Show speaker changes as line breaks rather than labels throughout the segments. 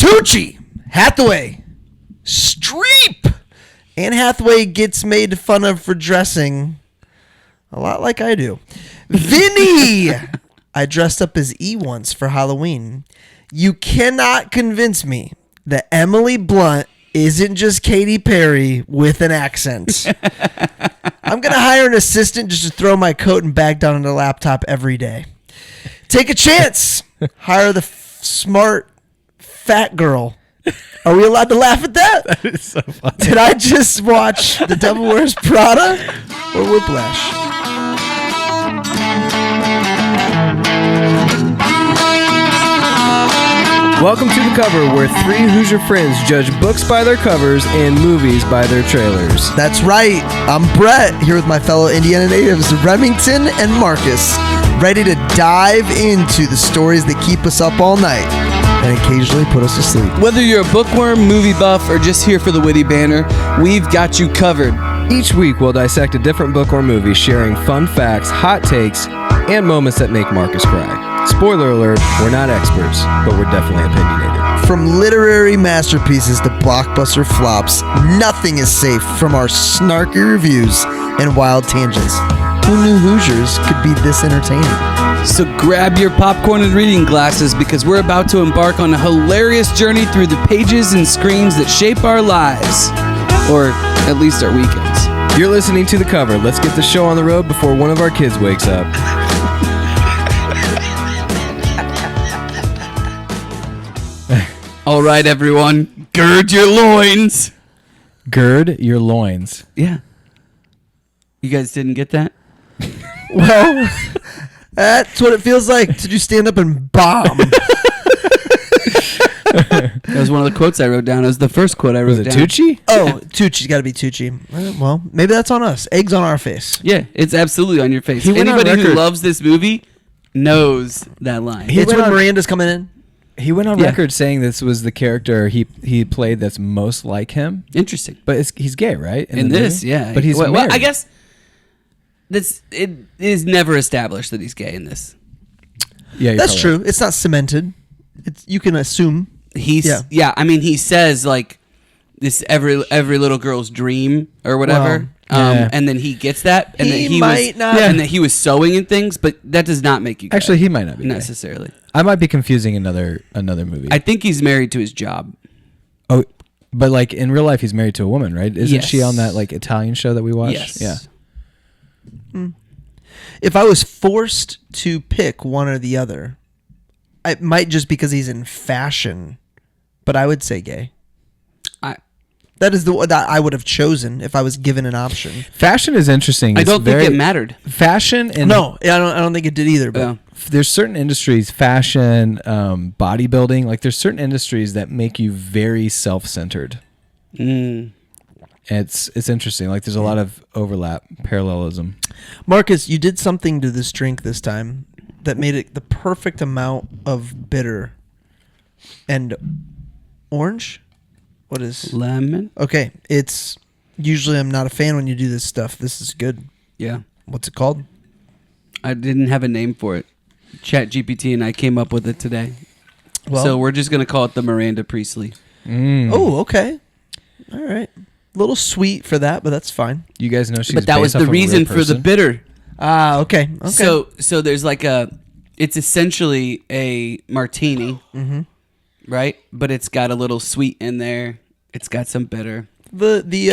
Tucci, Hathaway, Streep. Anne Hathaway gets made fun of for dressing a lot like I do. Vinny. I dressed up as E once for Halloween. You cannot convince me that Emily Blunt isn't just Katy Perry with an accent. I'm going to hire an assistant just to throw my coat and bag down on the laptop every day. Take a chance. Hire the smart fat girl. Are we allowed to laugh at that?
That is so funny.
Did I just watch The Devil Wears Prada or Whiplash?
Welcome to The Cover, where three Hoosier friends judge books by their covers and movies by their trailers.
That's right. I'm Brett, here with my fellow Indiana natives, Remington and Marcus, ready to dive into the stories that keep us up all night and occasionally put us to sleep.
Whether you're a bookworm, movie buff, or just here for the witty banter, we've got you covered.
Each week, we'll dissect a different book or movie, sharing fun facts, hot takes, and moments that make Marcus cry. Spoiler alert, we're not experts, but we're definitely opinionated.
From literary masterpieces to blockbuster flops, nothing is safe from our snarky reviews and wild tangents. Who knew Hoosiers could be this entertaining?
So grab your popcorn and reading glasses because we're about to embark on a hilarious journey through the pages and screens that shape our lives. Or at least our weekends.
You're listening to The Cover. Let's get the show on the road before one of our kids wakes up.
All right, everyone, gird your loins.
Gird your loins.
Yeah. You guys didn't get that?
Well, that's what it feels like to just stand up and bomb.
That was one of the quotes I wrote down. It was the first quote I wrote down.
Was it Tucci?
Oh, Tucci's got to be Tucci. Well, maybe that's on us. Eggs on our face.
Yeah, it's absolutely on your face.
He went on
Anybody who
record-
loves this movie knows that line.
He
It's
went
when
on-
Miranda's coming in.
He went on
Yeah.
record saying this was the character he played that's most like him.
Interesting.
But he's gay, right?
In
the
this,
movie?
yeah.
But he's
well,
married.
I guess it is never established that he's gay in this.
Yeah, you're
That's
probably
true. It's not cemented. You can assume.
He's
Yeah.
I mean, he says like this every little girl's dream or whatever.
Well, yeah.
And then he gets that, and
He
that he
might
was,
not-
and that he was sewing and things, but that does not make you gay.
Actually, he might not be gay.
necessarily.
I might be confusing another movie.
I think he's married to his job.
Oh, but like in real life, he's married to a woman, right? Isn't
Yes.
she on that like Italian show that we watched?
Yes.
Yeah.
If I was forced to pick one or the other, it might just because he's in fashion, but I would say gay. That is the one that I would have chosen if I was given an option.
Fashion is interesting.
I
It's
don't think
very-
it mattered.
Fashion and
No, I don't think it did either. But
Yeah.
there's certain industries, fashion, bodybuilding. Like there's certain industries that make you very self-centered.
Mm.
It's interesting. Like there's a lot of overlap, parallelism.
Marcus, you did something to this drink this time that made it the perfect amount of bitter and orange. What is
Lemon.
okay? It's usually I'm not a fan when you do this stuff. This is good.
Yeah.
What's it called?
I didn't have a name for it. ChatGPT and I came up with it today.
Well,
So we're just going to call it the Miranda Priestley.
oh, okay, all right. A little sweet for that, but that's fine.
You guys know she's
But that was
based
the
off of a real
reason for the
person?
bitter.
Ah, okay.
So there's like it's essentially a martini, right? But it's got a little sweet in there. It's got some bitter.
the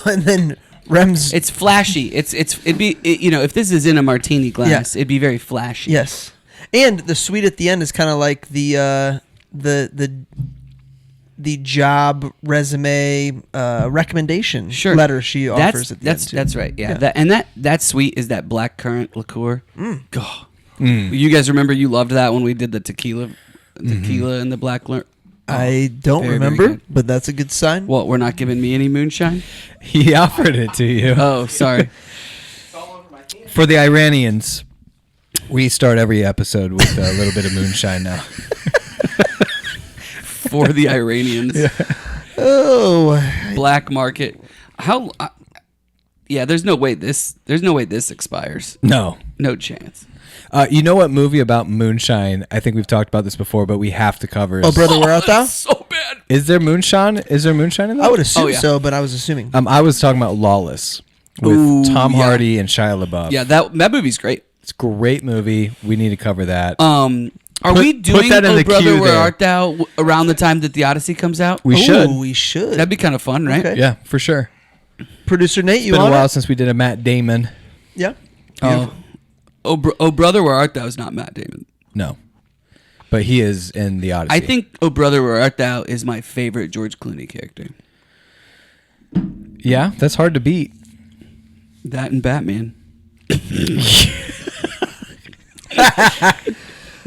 and then Rem's
It's flashy. It'd be if this is in a martini glass, it'd be very flashy.
yes, and the sweet at the end is kind of like the job resume recommendation letter she offers at the end too.
That's right. Yeah.
Yeah.
That sweet is that blackcurrant liqueur. God. You guys remember you loved that when we did the tequila and the black liqueur.
I don't
very, very
remember,
good.
but that's a good sign.
What, we're not giving me any moonshine?
He offered it to you.
Oh, sorry.
For the Iranians, we start every episode with a little bit of moonshine now.
For the Iranians.
Oh,
Black market. How? Yeah, there's no way this expires.
No.
No chance.
You know what movie about moonshine? I think we've talked about this before, but we have to cover.
Oh, Brother, Where Art Thou?
So bad.
Is there moonshine? Is there moonshine in that?
I would assume
Oh, yeah.
so, but I was assuming.
I was talking about Lawless with
Ooh,
Tom
yeah.
Hardy and Shia LaBeouf.
Yeah, that movie's great.
It's a great movie. We need to cover that.
Are we doing
that in
Oh
the
Brother
queue
Where
there.
Art Thou around the time that the Odyssey comes out?
We should.
We should.
That'd be kind of fun, right?
Okay.
Yeah, for sure.
Producer Nate, you
It's been a
on
while
it?
since we did a Matt Damon.
Yeah.
Oh, Brother Where Art Thou is not Matt Damon.
No. But he is in the Odyssey.
I think Oh Brother Where Art Thou is my favorite George Clooney character.
Yeah, that's hard to beat.
That and Batman.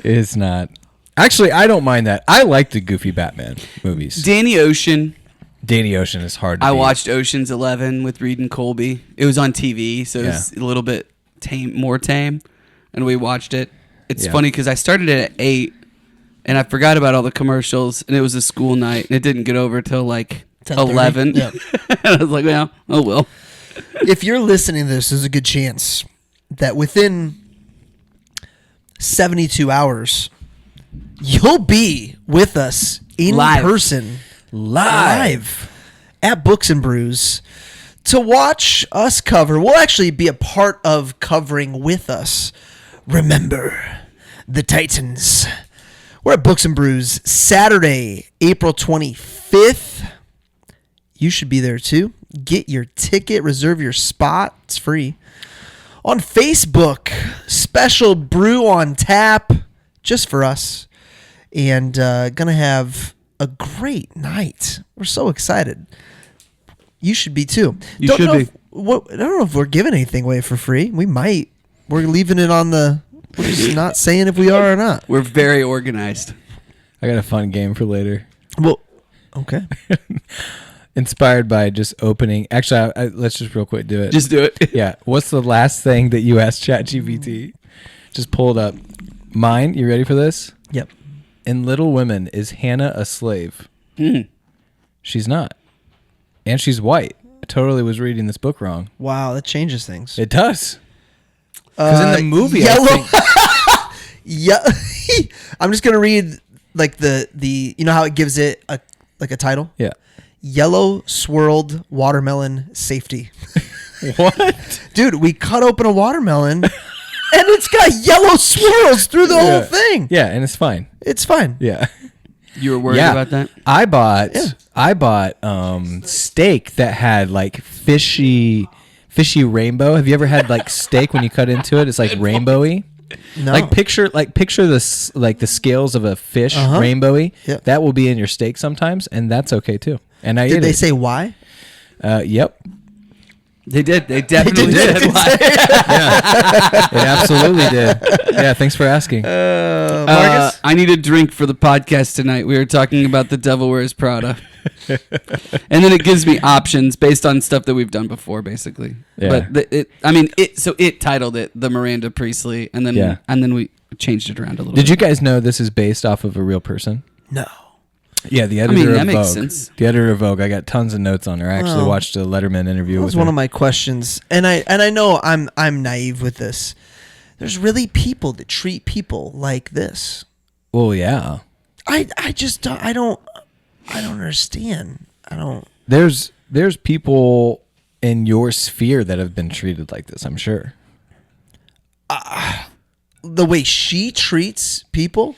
It's not. Actually, I don't mind that. I like the goofy Batman movies.
Danny Ocean.
Danny Ocean is hard to
I
beat.
watched Ocean's 11 with Reed and Colby. It was on TV, so it was a little bit more tame, and we watched it. It's funny because I started it at 8, and I forgot about all the commercials, and it was a school night, and it didn't get over till like
10:30.
11.
Yep.
And I was like, well, oh well.
If you're listening to this, there's a good chance that within 72 hours, you'll be with us in
Live.
person, live at Books and Brews to watch us cover. We'll actually be a part of covering with us. Remember the Titans. We're at Books and Brews Saturday, April 25th. You should be there too. Get your ticket, reserve your spot. It's free. On Facebook, special brew on tap just for us. And gonna have a great night. We're so excited. You should be too.
You should be.
I don't know if we're giving anything away for free. We might. We're leaving it on the. We're just not saying if we are or not.
We're very organized.
I got a fun game for later.
Well, okay.
Inspired by just opening. Actually, let's just real quick do it.
Just do it.
Yeah. What's the last thing that you asked ChatGPT? Just pull it up. Mine. You ready for this?
Yep.
In Little Women, is Hannah a slave? She's not. And she's white. I totally was reading this book wrong.
Wow, that changes things.
It does. Because in the movie,
yellow.
I think...
Yeah. I'm just gonna read like the you know how it gives it a title?
Yeah.
Yellow swirled watermelon safety.
What?
Dude, we cut open a watermelon and it's got yellow swirls through the whole thing.
Yeah, and it's fine.
It's fine.
Yeah.
You were worried about that?
I bought steak that had like fishy rainbow. Have you ever had like steak when you cut into it? It's like rainbowy.
No.
Like picture this like the scales of a fish rainbowy.
Yep.
That will be in your steak sometimes, and that's okay too. And I
Did
ate
they
it.
say why?
Yep.
They did. They definitely
did.
did.
It absolutely did. Yeah, thanks for asking.
Marcus?
I need a drink for the podcast tonight. We were talking about The Devil Wears Prada. And then it gives me options based on stuff that we've done before, basically.
Yeah.
But it titled it The Miranda Priestley, and then we changed it around a little bit.
Did you guys know this is based off of a real person?
No.
Yeah, the editor of
that makes
Vogue.
sense.
The editor of Vogue. I got tons of notes on her. I actually watched a Letterman interview
That
with
was
her.
one of my questions. And I know I'm naive with this. There's really people that treat people like this.
Well, yeah.
I just don't understand.
There's people in your sphere that have been treated like this, I'm sure.
The way she treats people,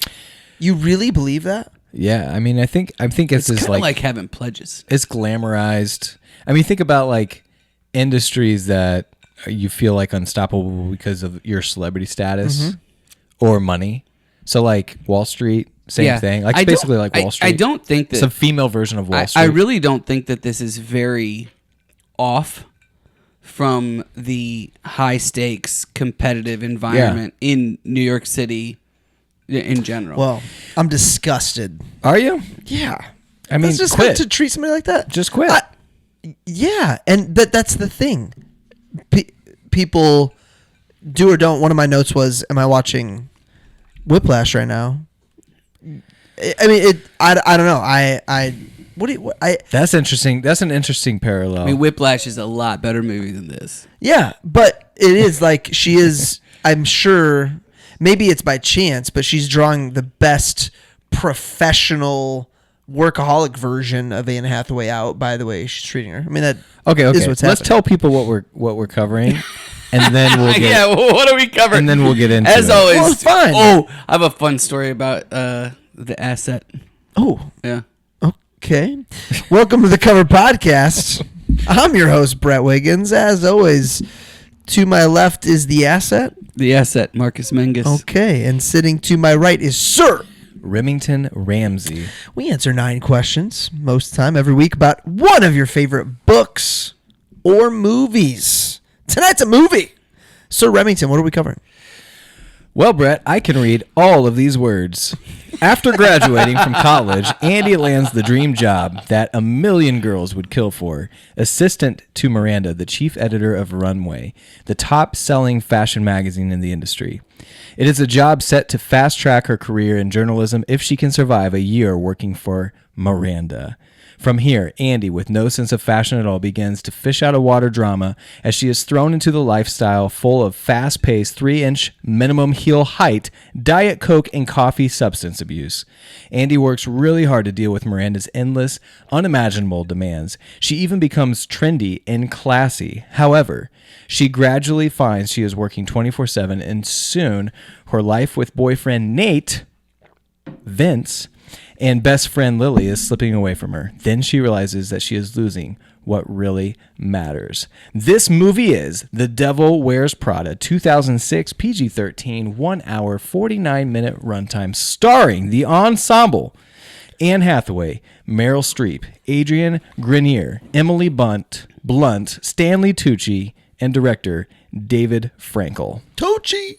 you really believe that?
Yeah, I mean, I think it's
It's kind of
like
like having pledges.
it's glamorized. I mean, think about like industries that you feel like unstoppable because of your celebrity status or money. So like Wall Street, same thing. Like it's basically like Wall Street.
I don't think that
it's a female version of Wall Street.
I really don't think that this is very off from the high stakes competitive environment in New York City in general.
Well, I'm disgusted.
Are you?
Yeah.
I mean,
That's just
quit.
to treat somebody like that.
Just quit.
Yeah, and that's the thing. People do or don't. One of my notes was, "Am I watching Whiplash right now?" I mean, I don't know.
That's interesting. That's an interesting parallel.
I mean, Whiplash is a lot better movie than this.
Yeah, but it is like she is. I'm sure. maybe it's by chance, but she's drawing the best professional workaholic version of Anne Hathaway out by the way she's treating her. I mean, that
Okay.
is what's
Let's
happening.
tell people what we're covering, and then we'll get.
Yeah, well, what are we covering?
And then we'll get into
As
it.
always.
Well, it's fine.
Oh, I have a fun story about the asset.
Oh,
Yeah.
okay. Welcome to the Cover Podcast. I'm your host, Brett Wiggins. As always, to my left is the asset.
The asset, Marcus Menges.
Okay, and sitting to my right is Sir
Remington Ramsey.
We answer 9 questions most of the time every week about one of your favorite books or movies. Tonight's a movie. Sir Remington, what are we covering?
Well, Brett, I can read all of these words. After graduating from college, Andy lands the dream job that a million girls would kill for. Assistant to Miranda, the chief editor of Runway, the top-selling fashion magazine in the industry. It is a job set to fast-track her career in journalism if she can survive a year working for Miranda. From here, Andy, with no sense of fashion at all, begins to fish out a water drama as she is thrown into the lifestyle full of fast-paced 3-inch minimum heel height, Diet Coke, and coffee substance abuse. Andy works really hard to deal with Miranda's endless, unimaginable demands. She even becomes trendy and classy. However, she gradually finds she is working 24/7, and soon her life with boyfriend Nate, Vince, and best friend Lily is slipping away from her. Then she realizes that she is losing what really matters. This movie is The Devil Wears Prada, 2006, PG-13, 1 hour, 49-minute runtime, starring the ensemble: Anne Hathaway, Meryl Streep, Adrienne Grenier, Emily Blunt, Stanley Tucci, and director David Frankel.
Tucci.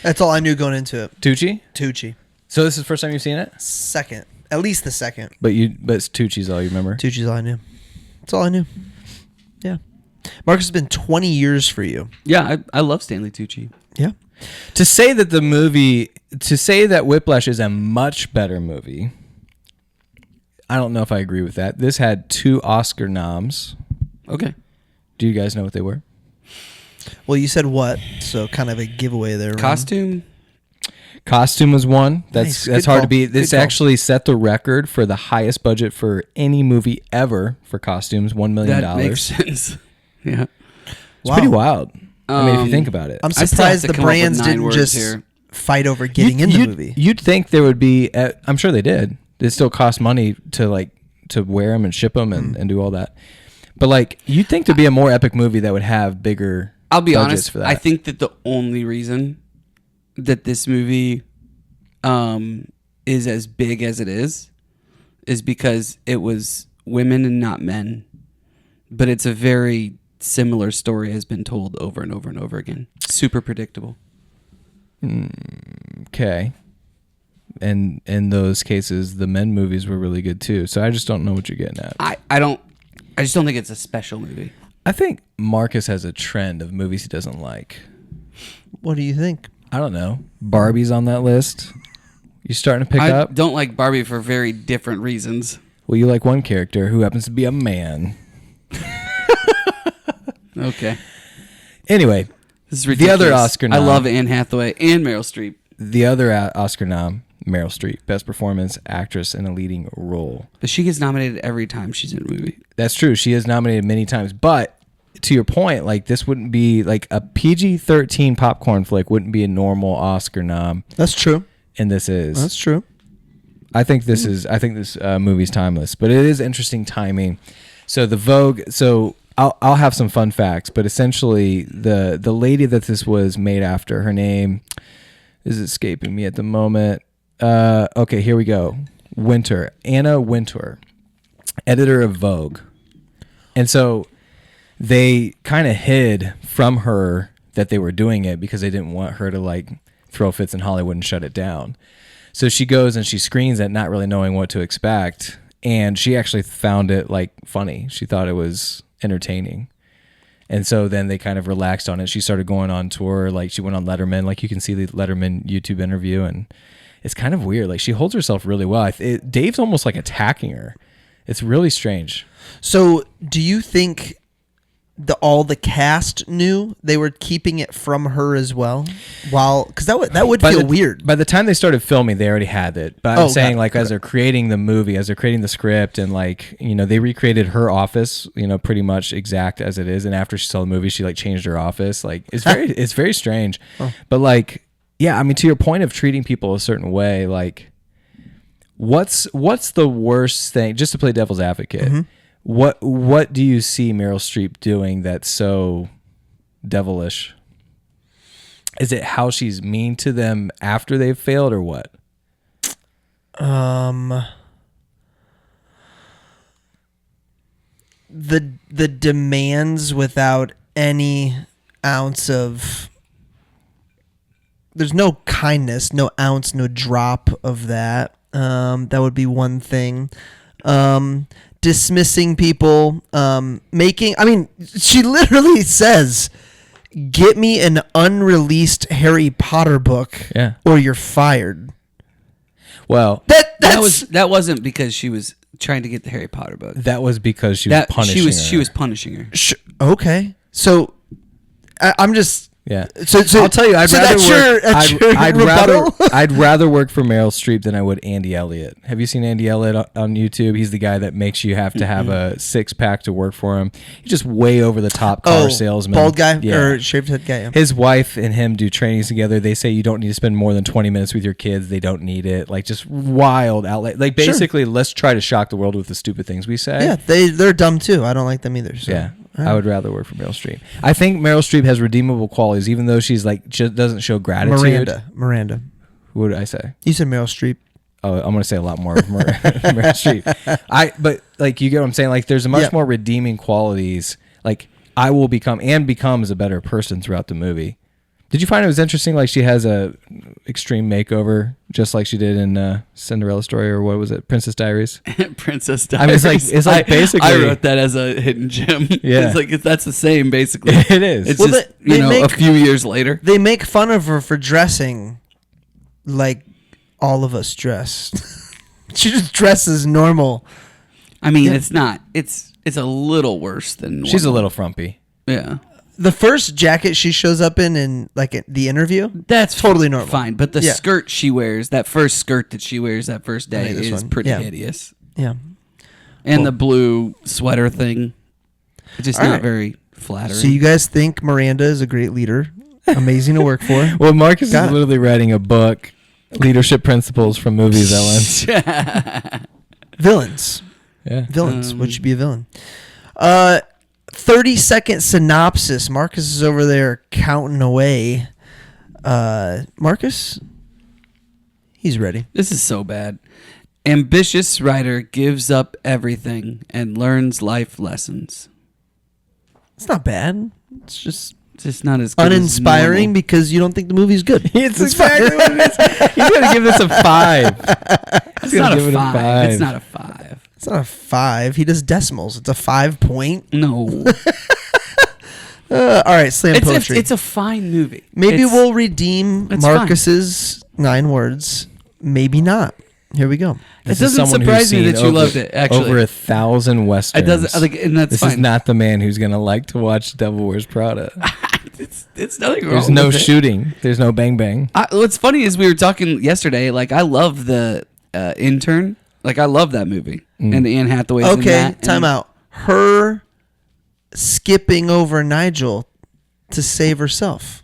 That's all I knew going into it.
Tucci? So this is the first time you've seen it?
Second. At least the second.
But it's Tucci's all you remember?
Tucci's all I knew. That's all I knew. Yeah. Marcus, has been 20 years for you.
Yeah, I love Stanley Tucci.
Yeah.
To say that Whiplash is a much better movie, I don't know if I agree with that. This had 2 Oscar noms.
Okay.
Do you guys know what they were?
Well, you said what? So kind of a giveaway there.
Costume.
Costume was one.
Nice.
That's
Good
hard
call.
to beat.
Good
This
call.
actually set the record for the highest budget for any movie ever for costumes, $1 million.
That makes sense. Yeah.
It's pretty wild. I mean, if you think about it.
I'm
I still have
surprised
to
the
come up with
brands
9
didn't
words
just
here.
fight over getting in the movie.
You'd think there would be. I'm sure they did. It still cost money to wear them and ship them and do all that. But you'd think there'd be a more epic movie that would have bigger.
I'll be
budgets
honest.
for that.
I think that the only reason that this movie is as big as it is because it was women and not men. But it's a very similar story has been told over and over and over again. Super predictable.
Okay. And in those cases, the men movies were really good too. So I just don't know what you're getting at.
I just don't think it's a special movie.
I think Marcus has a trend of movies he doesn't like.
What do you think?
I don't know. Barbie's on that list. You starting to pick
I
up?
don't like Barbie for very different reasons.
Well, you like one character who happens to be a man.
Okay.
Anyway,
This is ridiculous.
The other Oscar
I
nom.
love Anne Hathaway and Meryl Streep.
the other Oscar nom, Meryl Streep, Best Performance Actress in a Leading Role.
But she gets nominated every time she's in a movie.
That's true. She is nominated many times. But to your point, this wouldn't be a PG-13 popcorn flick wouldn't be a normal Oscar nom.
That's true.
And this is.
That's true.
I think this movie's timeless, but it is interesting timing. So the Vogue. So I'll have some fun facts, but essentially the lady that this was made after, her name is escaping me at the moment. Okay, here we go. Anna Wintour, editor of Vogue, and so they kind of hid from her that they were doing it because they didn't want her to throw fits in Hollywood and shut it down. So she goes and she screens it, not really knowing what to expect. And she actually found it funny. She thought it was entertaining. And so then they kind of relaxed on it. She started going on tour. She went on Letterman. You can see the Letterman YouTube interview. And it's kind of weird. She holds herself really well. Dave's almost attacking her. It's really strange.
So do you think all the cast knew they were keeping it from her as well, because that would feel weird.
By the time they started filming, they already had it. But I'm saying, like, as
okay.
they're creating the movie, as they're creating the script, and like, you know, they recreated her office, you know, pretty much exact as it is. And after she saw the movie, she like changed her office. Like, it's very strange. But like, yeah, I mean, to your point of treating people a certain way, like, what's the worst thing? Just to play devil's advocate. Mm-hmm. What do you see Meryl Streep doing that's so devilish? Is it how she's mean to them after they've failed, or what?
The demands without any ounce of... There's no kindness, no ounce, no drop of that. That would be one thing. Dismissing people, she literally says, get me an unreleased Harry Potter book or you're fired.
Well,
that wasn't because she was trying to get the Harry Potter book.
That was because she was punishing her.
She was punishing her.
Okay. So I'm just...
Yeah.
So
I'll tell you, I'd rather work for Meryl Streep than I would Andy Elliott. Have you seen Andy Elliott on YouTube? He's the guy that makes you have to have a 6-pack to work for him. He's just way over the top car salesman.
Bald guy or shaved head guy. Yeah.
His wife and him do trainings together. They say you don't need to spend more than 20 minutes with your kids. They don't need it. Like, just wild outlet. Like, basically, let's try to shock the world with the stupid things we say.
Yeah, they're dumb too. I don't like them either. So.
Yeah. I would rather work for Meryl Streep. I think Meryl Streep has redeemable qualities, even though she's like just doesn't show gratitude.
Miranda.
What did I say?
You said Meryl Streep.
Oh, I'm gonna say a lot more of Meryl Streep. But like, you get what I'm saying. Like, there's a much more redeeming qualities. Like, I will become and becomes a better person throughout the movie. Did you find it was interesting? Like, she has a extreme makeover, just like she did in Cinderella Story, or what was it, Princess Diaries?
Princess Diaries.
I mean, it's like basically.
I wrote that as a hidden gem.
Yeah,
it's like that's the same basically.
It is.
It's just a few years later.
They make fun of her for dressing like all of us dress. She just dresses normal.
I mean, it's not. It's a little worse than normal.
She's a little frumpy.
Yeah.
The first jacket she shows up in like the interview,
that's
totally normal.
Fine, but the skirt she wears, that first skirt that she wears that first day is pretty hideous.
Yeah.
And the blue sweater thing, it's just not very flattering.
So you guys think Miranda is a great leader? Amazing to work for.
Well, Marcus is literally writing a book, Leadership Principles from Movie Villains.
Villains.
Yeah.
Villains. What should be a villain? 30-second synopsis. Marcus is over there counting away. Marcus? He's ready.
This is so bad. Ambitious writer gives up everything and learns life lessons.
It's not bad. It's just
not as good
uninspiring
as
because you don't think the movie's good.
It's exactly what it is. He's going to give this a 5.
It's not a 5. It's not a 5.
It's not a 5. He does decimals. It's a 5 point.
No.
All right, slam poetry.
It's a fine movie.
Maybe we'll redeem Marcus's 9 words. Maybe not. Here we go.
It doesn't surprise me that you loved it. Actually,
over 1,000 westerns.
It doesn't. And that's
this
fine.
is not the man who's going to like to watch Devil Wears Prada.
It's nothing wrong.
There's no shooting. There's no bang bang.
What's funny is we were talking yesterday. Like, I love the Intern. Like, I love that movie and the Anne Hathaway's in that.
Okay, time out. Her skipping over Nigel to save herself.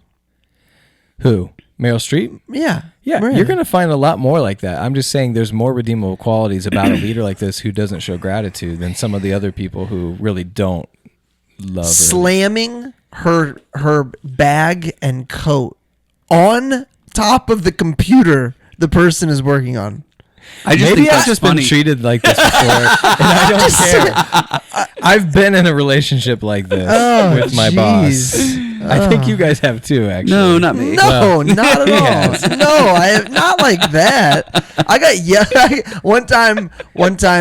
Who? Meryl Streep?
Yeah.
Yeah,
Miranda.
You're going to find a lot more like that. I'm just saying there's more redeemable qualities about a leader like this who doesn't show gratitude than some of the other people who really don't love her.
Slamming her bag and coat on top of the computer the person is working on.
Maybe I've just been treated like this before, and I don't care. I've been in a relationship like this with my boss. I think you guys have too, actually.
No, not me.
No, not at all. No, I have not like that. I got one time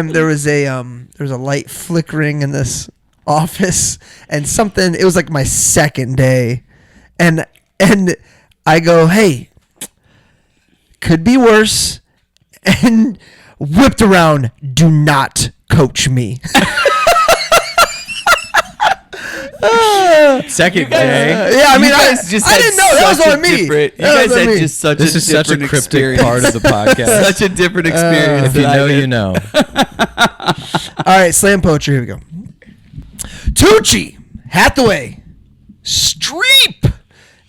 there was a light flickering in this office and something. It was like my second day, and I go, hey, could be worse. And whipped around, do not coach me.
Second day.
Yeah, I mean, I
guys just
I
had
didn't know. That was
such a
on me.
different- You
That
guys
was on
had
me.
just such
This
a
is such a
different
cryptic
experience.
part of the podcast.
Such a different experience.
If you
than I
know,
did.
you know.
All right, slam poetry. Here we go. Tucci, Hathaway, Streep.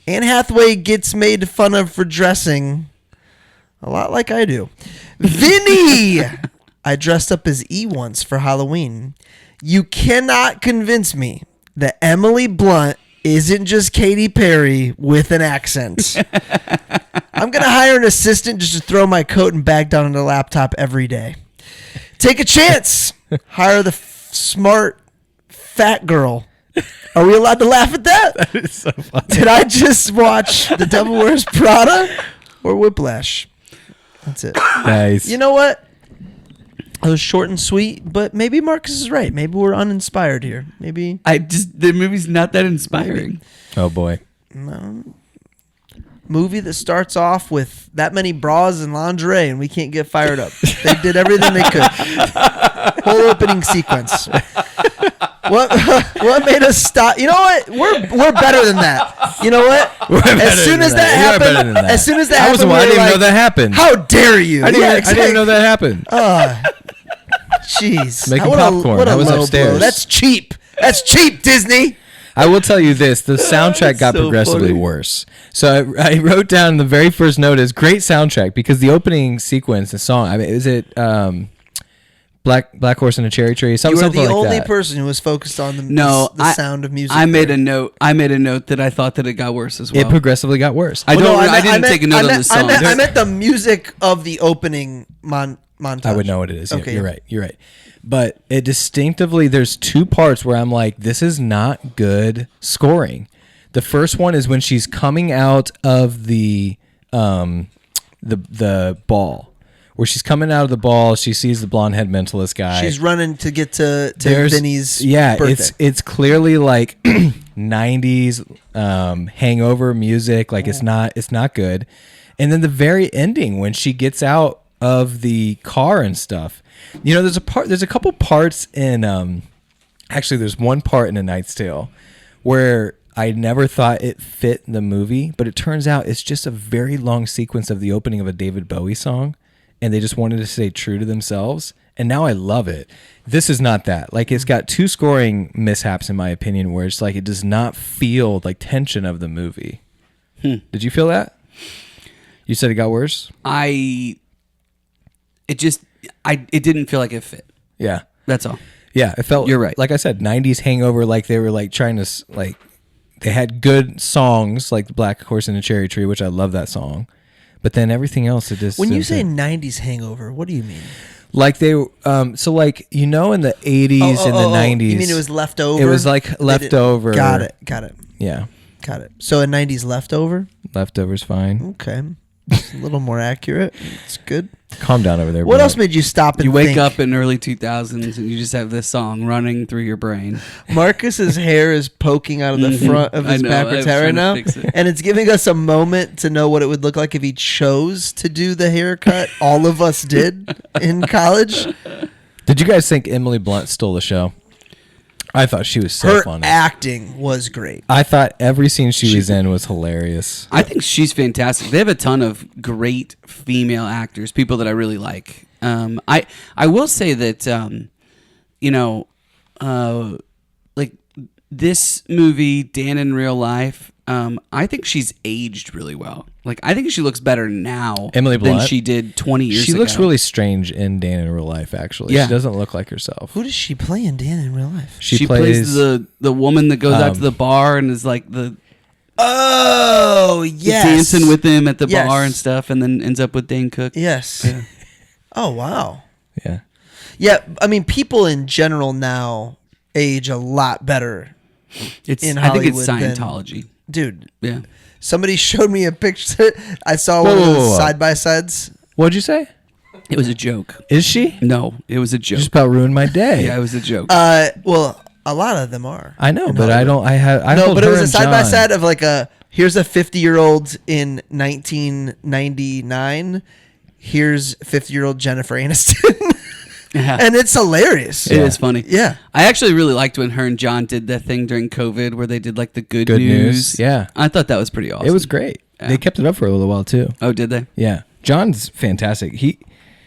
Anne Hathaway gets made fun of for dressing a lot like I do. Vinny, I dressed up as E once for Halloween. You cannot convince me that Emily Blunt isn't just Katy Perry with an accent. I'm going to hire an assistant just to throw my coat and bag down on the laptop every day. Take a chance. Hire the smart fat girl. Are we allowed to laugh at that?
That is so funny.
Did I just watch The Devil Wears Prada or Whiplash? That's it.
Nice.
You know what? It was short and sweet, but maybe Marcus is right. Maybe we're uninspired here. Maybe
The movie's not that inspiring.
Oh boy.
movie that starts off with that many bras and lingerie and we can't get fired up. They did everything they could. Whole opening sequence. What made us stop? You know what? We're better than that. You know what? As soon as that happened, as soon as that happened,
I didn't even know that happened.
How dare you?
I didn't even know that happened.
Jeez.
Making popcorn.
What a
I was
low
upstairs.
blow. That's cheap. That's cheap, Disney.
I will tell you this: the soundtrack got
so
progressively
funny.
worse. So I wrote down the very first note is great soundtrack because the opening sequence, the song. I mean, is it Black Horse and a Cherry Tree?
You
Something
are the
like
only
that.
person who was focused on the
I-
sound of music.
I made
there.
a note. I made a note that I thought that it got worse as well.
It progressively got worse.
I
Well,
don't.
no,
I didn't take a note of the song.
I meant the music of the opening montage.
I would know what it is.
Okay.
You're right. You're right. But it distinctively, there's two parts where I'm like, this is not good scoring. The first one is when she's coming out of the ball, where she's coming out of the ball. She sees the blonde head mentalist guy.
She's running to get to
There's-
Vinny's
yeah,
birthday.
it's clearly like 90s hangover music. Like it's not good. And then the very ending when she gets out of the car and stuff. You know, there's a couple parts in actually there's one part in A Knight's Tale where I never thought it fit the movie, but it turns out it's just a very long sequence of the opening of a David Bowie song, and they just wanted to stay true to themselves, and now I love it. This is not that. Like, it's got two scoring mishaps in my opinion where it's like it does not feel like tension of the movie. Did you feel that? You said it got worse?
It didn't feel like it fit.
Yeah.
That's all.
Yeah, it felt.
You're right.
Like I said, 90s hangover. Like they were like trying to like. They had good songs like the Black Horse and the Cherry Tree, which I love that song, but then everything else it just.
When you
didn't
say
fit.
90s hangover, what do you mean?
Like they, so like in the 80s and the 90s.
You mean it was leftover?
It was like leftover.
Got it.
Yeah,
Got it. So a 90s leftover?
leftovers fine.
Okay. It's a little more accurate. It's good.
Calm down over there.
What
bro.
else made you stop and
You wake
think?
up in early 2000s and you just have this song running through your brain.
Marcus's hair is poking out of the front of
I
his
know, I
backwards
was
hair right
trying to
now,
fix it.
and it's giving us a moment to know what it would look like if he chose to do the haircut all of us did in college.
Did you guys think Emily Blunt stole the show? I thought she was so
Her
funny.
acting was great.
I thought every scene she was in was hilarious.
I think she's fantastic. They have a ton of great female actors, people that I really like. I will say that like this movie, Dan in Real Life, I think she's aged really well. Like I think she looks better now
Emily
than
Blunt?
she did 20 years ago.
She looks really strange in Dan in Real Life, actually.
Yeah.
She doesn't look like herself.
Who does she play in Dan in real life?
She plays the woman that goes out to the bar and is like the
Oh, yes.
dancing with him at the
Yes.
bar and stuff, and then ends up with Dane Cook.
Yes.
Yeah.
Oh, wow.
Yeah.
Yeah, I mean, people in general now age a lot better.
It's
In
I think it's
Hollywood than-
Scientology.
Dude,
Yeah.
somebody showed me a picture. I saw
Whoa,
one of
whoa,
those
whoa.
side-by-sides.
What'd you say?
It was a joke.
Is she?
No, it was a joke.
Just about ruined my day.
Yeah, it was a joke.
Well, a lot of them are.
I know,
in
but I
Hollywood.
don't. I
No,
hold
but it
her
was a
and
side by
John.
side of like here's a 50-year-old in 1999. Here's 50-year-old Jennifer Aniston.
Yeah.
And it's hilarious.
It is funny.
Yeah.
I actually really liked when her and John did that thing during COVID where they did like the good
Good
news.
news. Yeah.
I thought that was pretty awesome.
It was great.
Yeah.
They kept it up for a little while too.
Oh, did they?
Yeah. John's fantastic.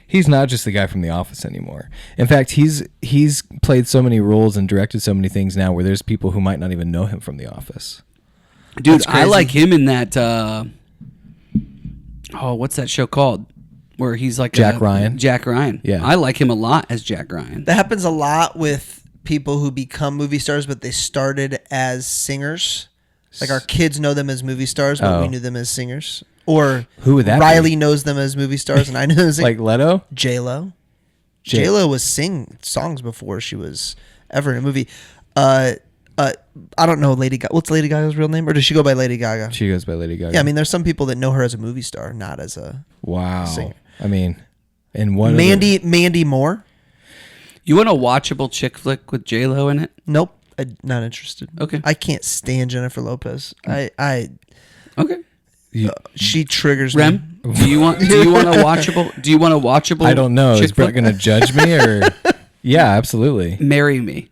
He's not just the guy from The Office anymore. In fact, he's played so many roles and directed so many things now where there's people who might not even know him from The Office.
Dude,
That's crazy.
I like him in that. What's that show called? Where he's like
Jack Ryan.
Jack Ryan.
Yeah.
I like him a lot as Jack Ryan.
That happens a lot with people who become movie stars, but they started as singers. Like our kids know them as movie stars, but we knew them as singers. Or
Who would that
Riley
be?
knows them as movie stars, and I know them as
Like Leto?
J-Lo. J-Lo was sing songs before she was ever in a movie. I don't know Lady Gaga. What's Lady Gaga's real name? Or does she go by Lady Gaga?
She goes by Lady Gaga.
Yeah, I mean, there's some people that know her as a movie star, not as a
wow.
singer.
I mean, and one
Mandy Moore?
You want a watchable chick flick with J-Lo in it?
Nope. I'm not interested.
Okay.
I can't stand Jennifer Lopez.
Okay.
She triggers
Rem,
me.
do you want a watchable?
I don't know.
chick
Is Brett
flick?
going to judge me or? Yeah, absolutely.
Marry Me?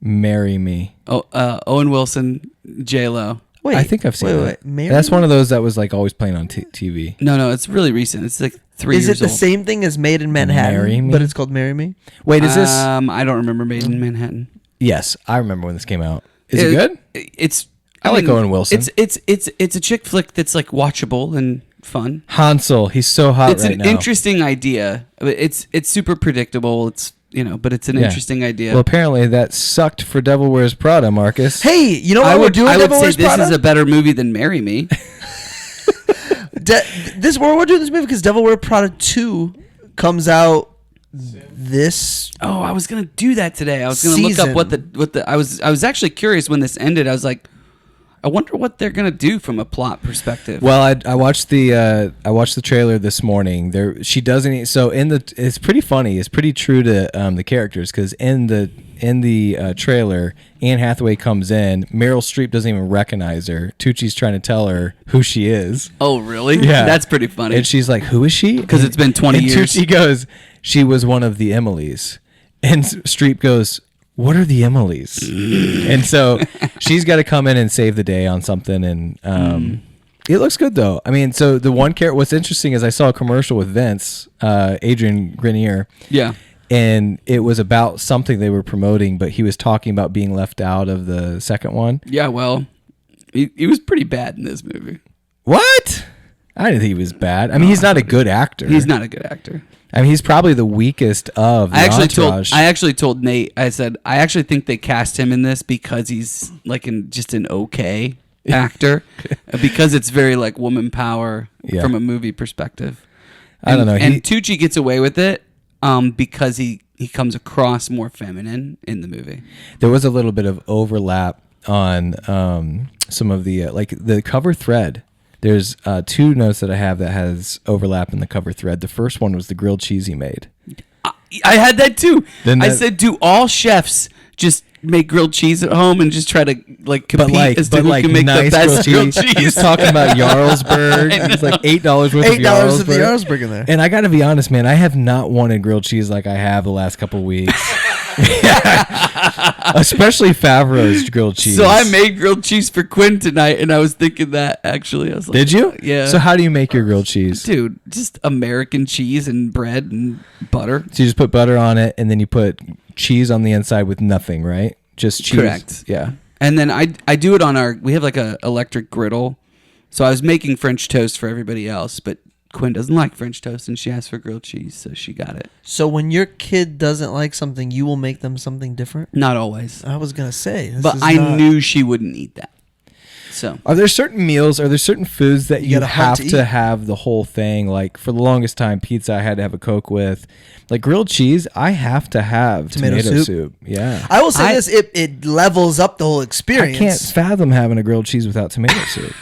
Marry Me.
Oh, Owen Wilson, J-Lo.
Wait,
I think I've seen that.
Mary?
That's one of those that was like always playing on TV.
No, it's really recent. It's like 3
Is
years
it the
old.
same thing as Made in Manhattan,
Marry Me?
but it's called Marry Me?
Wait, is this?
I don't remember Made in Manhattan.
Yes, I remember when this came out. Is it good?
It's.
I like Owen Wilson.
It's a chick flick that's like watchable and fun.
Hansel, he's so hot
It's
right
an
now.
interesting idea. It's super predictable. It's but it's an
Yeah.
interesting idea.
Well, apparently that sucked for Devil Wears Prada, Marcus.
Hey, you know what
I
we're
would
doing?
I would
Devil
say
Wears
this
Prada?
is a better movie than Marry Me.
We're doing this movie because Devil Wears Prada 2 comes out this.
Oh, I was gonna do that today. I was gonna look up
Season.
what the. I was actually curious when this ended. I was like, I wonder what they're gonna do from a plot perspective.
Well, I watched the trailer this morning. She doesn't. So it's pretty funny. It's pretty true to the characters because in the trailer, Anne Hathaway comes in. Meryl Streep doesn't even recognize her. Tucci's trying to tell her who she is.
Oh, really?
Yeah.
That's pretty funny.
And she's like, "Who is she?"
'Cause it's been 20
and
years.
Tucci goes, "She was one of the Emilys." And Streep goes, "What are the Emilys?" And so she's got to come in and save the day on something. And it looks good, though. I mean, so the one character, what's interesting is I saw a commercial with Vince, Adrian Grenier.
Yeah.
And it was about something they were promoting, but he was talking about being left out of the second one.
Yeah, well, he was pretty bad in this movie.
What? I didn't think he was bad. I mean, he's not a good actor.
He's not a good actor.
I mean, he's probably the weakest of the entourage.
I actually told Nate. I said I actually think they cast him in this because he's like just an okay actor, because it's very like woman power from a movie perspective.
I don't know.
And Tucci gets away with it because he comes across more feminine in the movie.
There was a little bit of overlap on some of the like the cover thread. There's 2 notes that I have that has overlap in the cover thread. The first one was the grilled cheese he made.
I had that too.
Then
I said, do all chefs just make grilled cheese at home and just try to like compete as to who can make the best grilled cheese?
He's talking about Jarlsberg. It's like $8 worth of
$8 of the
Jarlsberg.
Jarlsberg in there.
And I got to be honest, man, I have not wanted grilled cheese like I have the last couple weeks. Especially Favreau's grilled cheese.
So I made grilled cheese for Quinn tonight, and I was thinking that actually. I was like,
Did you?
Yeah.
So how do you make your grilled cheese?
Dude, just American cheese and bread and butter.
So you just put butter on it, and then you put cheese on the inside with nothing, right? Just cheese.
Correct.
Yeah.
And then I do it on we have like a electric griddle. So I was making French toast for everybody else, but Quinn doesn't like French toast, and she asked for grilled cheese, so she got it.
So when your kid doesn't like something, you will make them something different?
Not always.
I was going to say.
But I knew she wouldn't eat that. So
Are there certain meals, are there certain foods that you
gotta hunt
have
to
to
eat.
have the whole thing? Like for the longest time, pizza I had to have a Coke with. Like grilled cheese, I have to have
Tomato soup?
Yeah.
I will say this, it levels up the whole
I
experience.
can't fathom having a grilled cheese without tomato soup.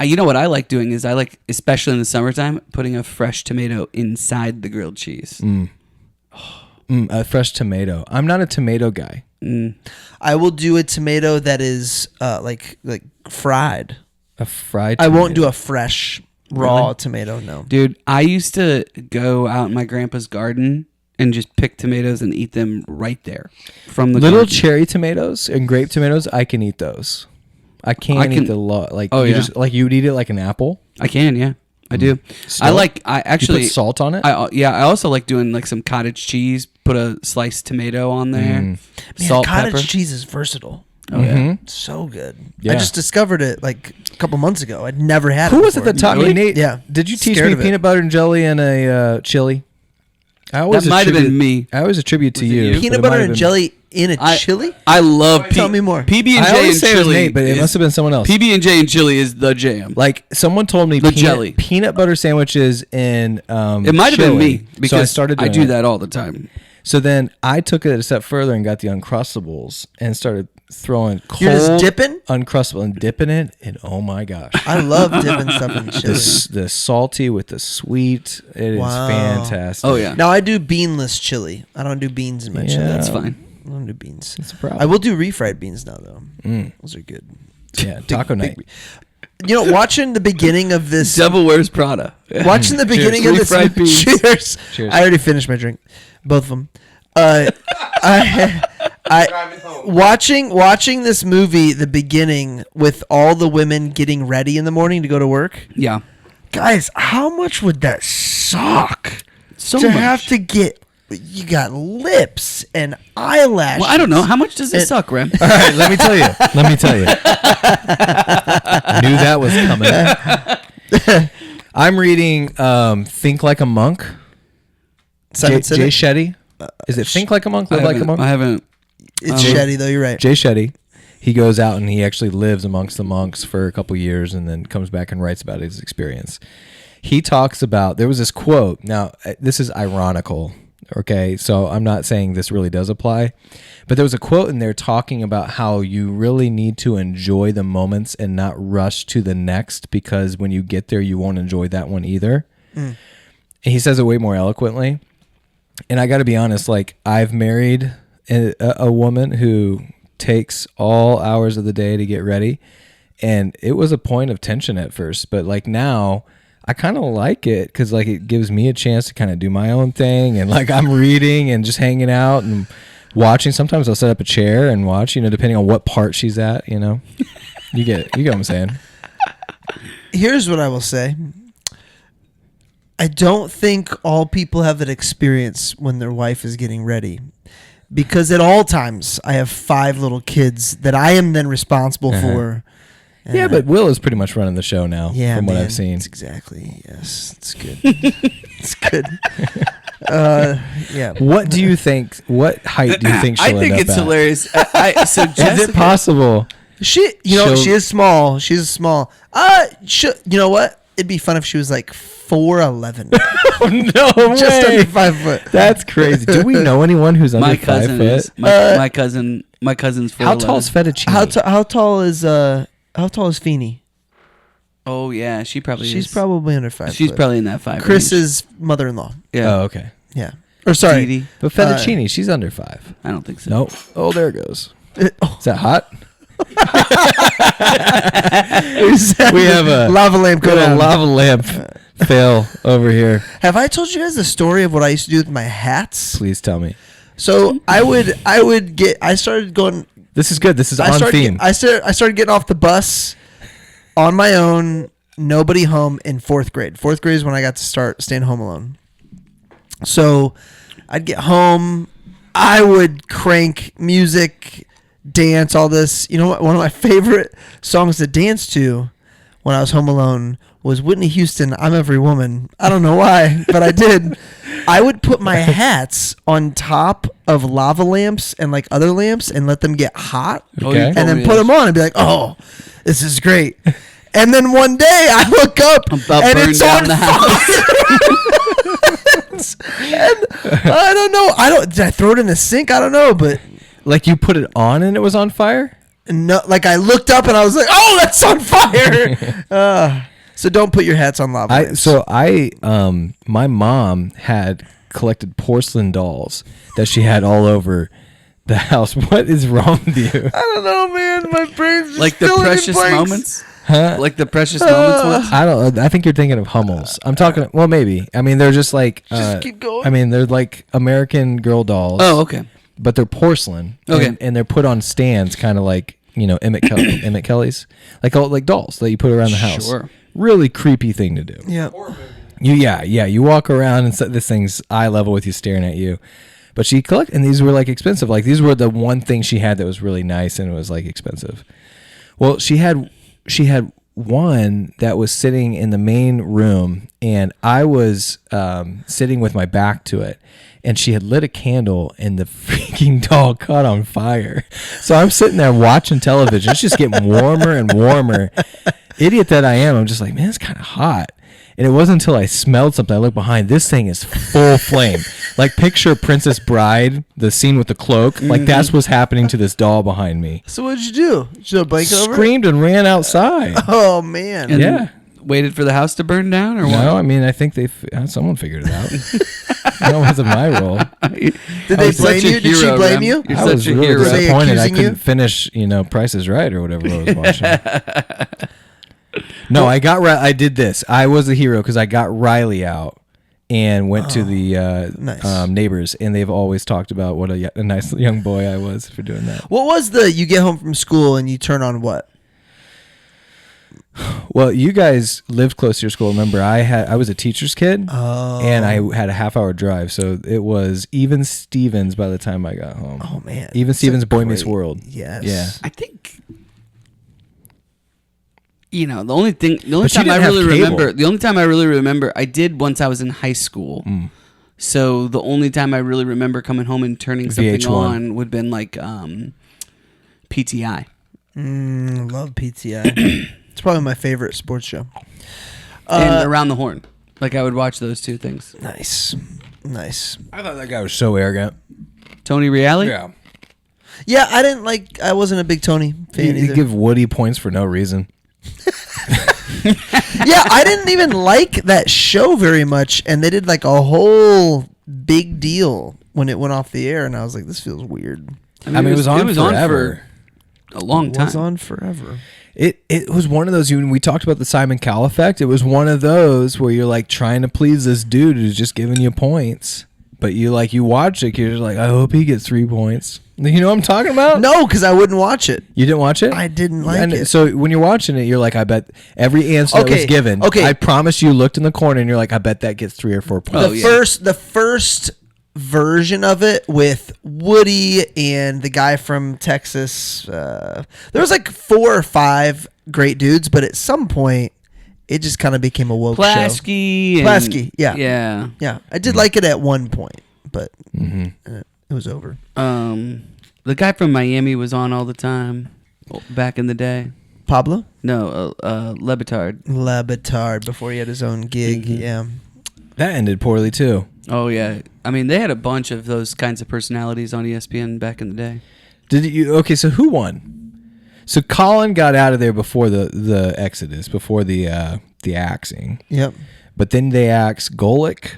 you know what I like doing is I like, especially in the summertime, putting a fresh tomato inside the grilled cheese.
A fresh tomato. I'm not a tomato guy.
I will do a tomato that is like fried.
A fried
I
tomato.
won't do a fresh raw tomato, no.
Dude, I used to go out in my grandpa's garden and just pick tomatoes and eat them right there from the
Little
garden.
cherry tomatoes and grape tomatoes, I can eat those. I can't eat the like.
Oh,
you
yeah.
just like you would eat it like an apple.
I can, yeah, I do.
Still?
I actually
You put salt on it.
I also like doing like some cottage cheese. Put a sliced tomato on there.
Man,
Salt,
cottage
pepper.
cheese is versatile.
Oh yeah.
So good.
Yeah.
I just discovered it like a couple months ago. I'd never had it.
Who was it
before.
that taught me?
Really?
Nate,
Yeah.
Did you teach
Scared
me
of it.
peanut butter and jelly and a chili? I always
That might have been
attribute-
me.
I always attribute to
Was it
you.
you?
but it
Peanut
might
butter
have
and
been-
jelly in a chili?
I love.
Tell me more.
PB and
I
J
always
and
say it was
chili.
Nate, but it must have been someone else.
PB and J and chili is the jam.
Like someone told me
The jelly.
peanut butter sandwiches in
It might have been
chili.
me because
so I started doing
I do
it.
that all the time.
So then I took it a step further and got the Uncrustables and started throwing cold
You're just dipping?
Uncrustable and dipping it, and oh my gosh.
I love dipping stuff in chili.
The salty with the sweet, it is
Wow.
fantastic.
Oh yeah,
Now I do beanless chili. I don't do beans in my chili.
Yeah.
that's fine.
I don't do beans.
That's a problem.
I will do refried beans now though. Those are good.
Yeah, taco night.
You know, watching the beginning of this,
Devil Wears Prada.
watching the beginning of this,
Refried beans.
cheers.
Cheers.
I already finished my drink, both of them. I watching this movie, the beginning with all the women getting ready in the morning to go to work.
Yeah,
Guys, how much would that suck?
so
to
much.
have to get, you got lips and eyelashes.
Well, I don't know how much does it suck, Rem.
All right, let me tell you. Knew that was coming. I'm reading Think Like a Monk.
Simon
Jay
Sinek?
Shetty. Is it Think Like a Monk, Live Like a Monk?
I haven't.
It's shitty though. You're right.
Jay Shetty. He goes out and he actually lives amongst the monks for a couple years and then comes back and writes about his experience. He talks about, there was this quote. Now, this is ironical, okay? So I'm not saying this really does apply, but there was a quote in there talking about how you really need to enjoy the moments and not rush to the next, because when you get there, you won't enjoy that one either. And he says it way more eloquently. And I got to be honest, like, I've married a woman who takes all hours of the day to get ready, and it was a point of tension at first, but like now I kind of like it because like it gives me a chance to kind of do my own thing, and like I'm reading and just hanging out and watching. Sometimes I'll set up a chair and watch, you know, depending on what part she's at, you know. You get what I'm saying.
Here's what I will say. I don't think all people have that experience when their wife is getting ready. Because at all times, I have 5 little kids that I am then responsible for.
Yeah, but Will is pretty much running the show now,
Yeah,
from what
man,
I've seen.
it's exactly. Yes, it's good. It's good. Yeah.
What do you think? What height do you think she'll
I think
end up
it's
at?
hilarious. So
Is
Jessica,
it possible?
She, you know,
She'll-
she is small. She's small. You know what? It'd be fun if she was like 4'11",
No
just
way.
under 5 foot.
That's crazy. Do we know anyone who's under
my
5
cousin
foot?
is my cousin. My cousin's 4'11".
How tall is fettuccine?
How tall is Feeney?
Oh yeah, she probably.
She's
is.
probably under 5
She's
foot.
probably in that 5.
Chris's mother-in-law.
Yeah.
Oh, okay.
Yeah. Or sorry.
Dee Dee.
But fettuccine, she's under 5.
I don't think so.
Nope. Oh, there it goes.
Oh,
Is that hot?
we
have a
lava lamp go
Got a
down.
lava lamp fail over here.
Have I told you guys the story of what I used to do with my hats?
Please tell me.
So I started going.
This is good. This is
I
on
started.
theme.
I started getting off the bus on my own. Nobody home in 4th grade. 4th grade is when I got to start staying home alone. So I'd get home. I would crank music, dance, all this. You know what? One of my favorite songs to dance to when I was home alone was Whitney Houston, I'm Every Woman. I don't know why, but I did. I would put my hats on top of lava lamps and like other lamps and let them get hot.
Okay.
And then put them on and be like, oh, this is great. And then one day I look up
About
and
burn
it's
down
on
the house.
and I don't know. Did I throw it in the sink? I don't know, but
Like you put it on and it was on fire?
no. Like I looked up and I was like, "Oh, that's on fire!" So don't put your hats on lava lamps.
My mom had collected porcelain dolls that she had all over the house. What is wrong with you?
I don't know, man. My brain's just
Like the
filling in
precious
blanks.
moments. Like the Precious Moments ones?
I think you're thinking of Hummels. I'm talking. Well, maybe. I mean, they're just like.
Just keep going.
I mean, they're like American Girl dolls.
Oh, okay.
But they're porcelain.
Okay.
And they're put on stands, kind of like Emmett Kelly's, like dolls that you put around the house.
Sure.
Really creepy thing to do.
Yeah.
You walk around and this thing's eye level with you staring at you. But she collected, and these were like expensive. Like these were the one thing she had that was really nice and it was like expensive. Well, she had one that was sitting in the main room, and I was sitting with my back to it, and she had lit a candle, and the freaking doll caught on fire. So I'm sitting there watching television. It's just getting warmer and warmer. Idiot that I am, I'm just like, man, it's kind of hot. And it wasn't until I smelled something, I looked behind, this thing is full flame. Like picture Princess Bride, the scene with the cloak. Like that's what's happening to this doll behind me.
So what did you do? Did you throw a blanket over it?
Screamed and ran outside.
Oh, man.
And
Yeah.
Waited for the house to burn down, or what?
No, I mean, I think someone figured it out. That wasn't my role.
Did they blame you? Did she blame you?
You're
I
such
was
a
really
hero.
Were they
disappointed. I
accusing
couldn't
you?
finish, Price is Right or whatever I was watching. No, I did this. I was the hero because I got Riley out and went to the
nice.
neighbors, and they've always talked about what a nice young boy I was for doing that.
What was you get home from school and you turn on what?
Well, you guys lived close to your school. Remember, I was a teacher's kid, and I had a half-hour drive, so it was Even Stevens by the time I got home.
Oh, man.
Even Stevens, Boy Meets
great-
World.
Yes.
Yeah.
I think the only
But you
time I
didn't have
really
cable.
remember, I did once I was in high school. So the only time I really remember coming home and turning something
VH1.
on would have been like PTI.
Love PTI. It's probably my favorite sports show.
And Around the Horn. Like I would watch those two things.
Nice.
I thought that guy was so arrogant.
Tony Reale?
Yeah, I wasn't a big Tony fan
You
either.
give Woody points for no reason.
Yeah, I didn't even like that show very much, and they did like a whole big deal when it went off the air, and I was like, this feels weird.
I mean, it was on forever.
For a long time.
It was on forever.
It was one of those, when we talked about the Simon Cowell effect, it was one of those where you're like trying to please this dude who's just giving you points. But you watch it, you're just like, I hope he gets 3 points. You know what I'm talking about?
No, because I wouldn't watch it.
You didn't watch it?
I didn't like it.
So when you're watching it, you're like, I bet every answer that was given.
Okay.
I promise you looked in the corner and you're like, I bet that gets 3 or 4 points.
The first version of it with Woody and the guy from Texas, there was like 4 or 5 great dudes, but at some point it just kind of became a woke
Plasky.
show. Plasky, yeah.
Yeah.
I did like it at one point, but it was over.
The guy from Miami was on all the time back in the day.
Pablo?
No,
Lebitard before he had his own gig, yeah.
That ended poorly too.
Oh, yeah. I mean, they had a bunch of those kinds of personalities on ESPN back in the day.
Okay, so who won? So Colin got out of there before the Exodus, before the axing.
Yep.
But then they axed Golick,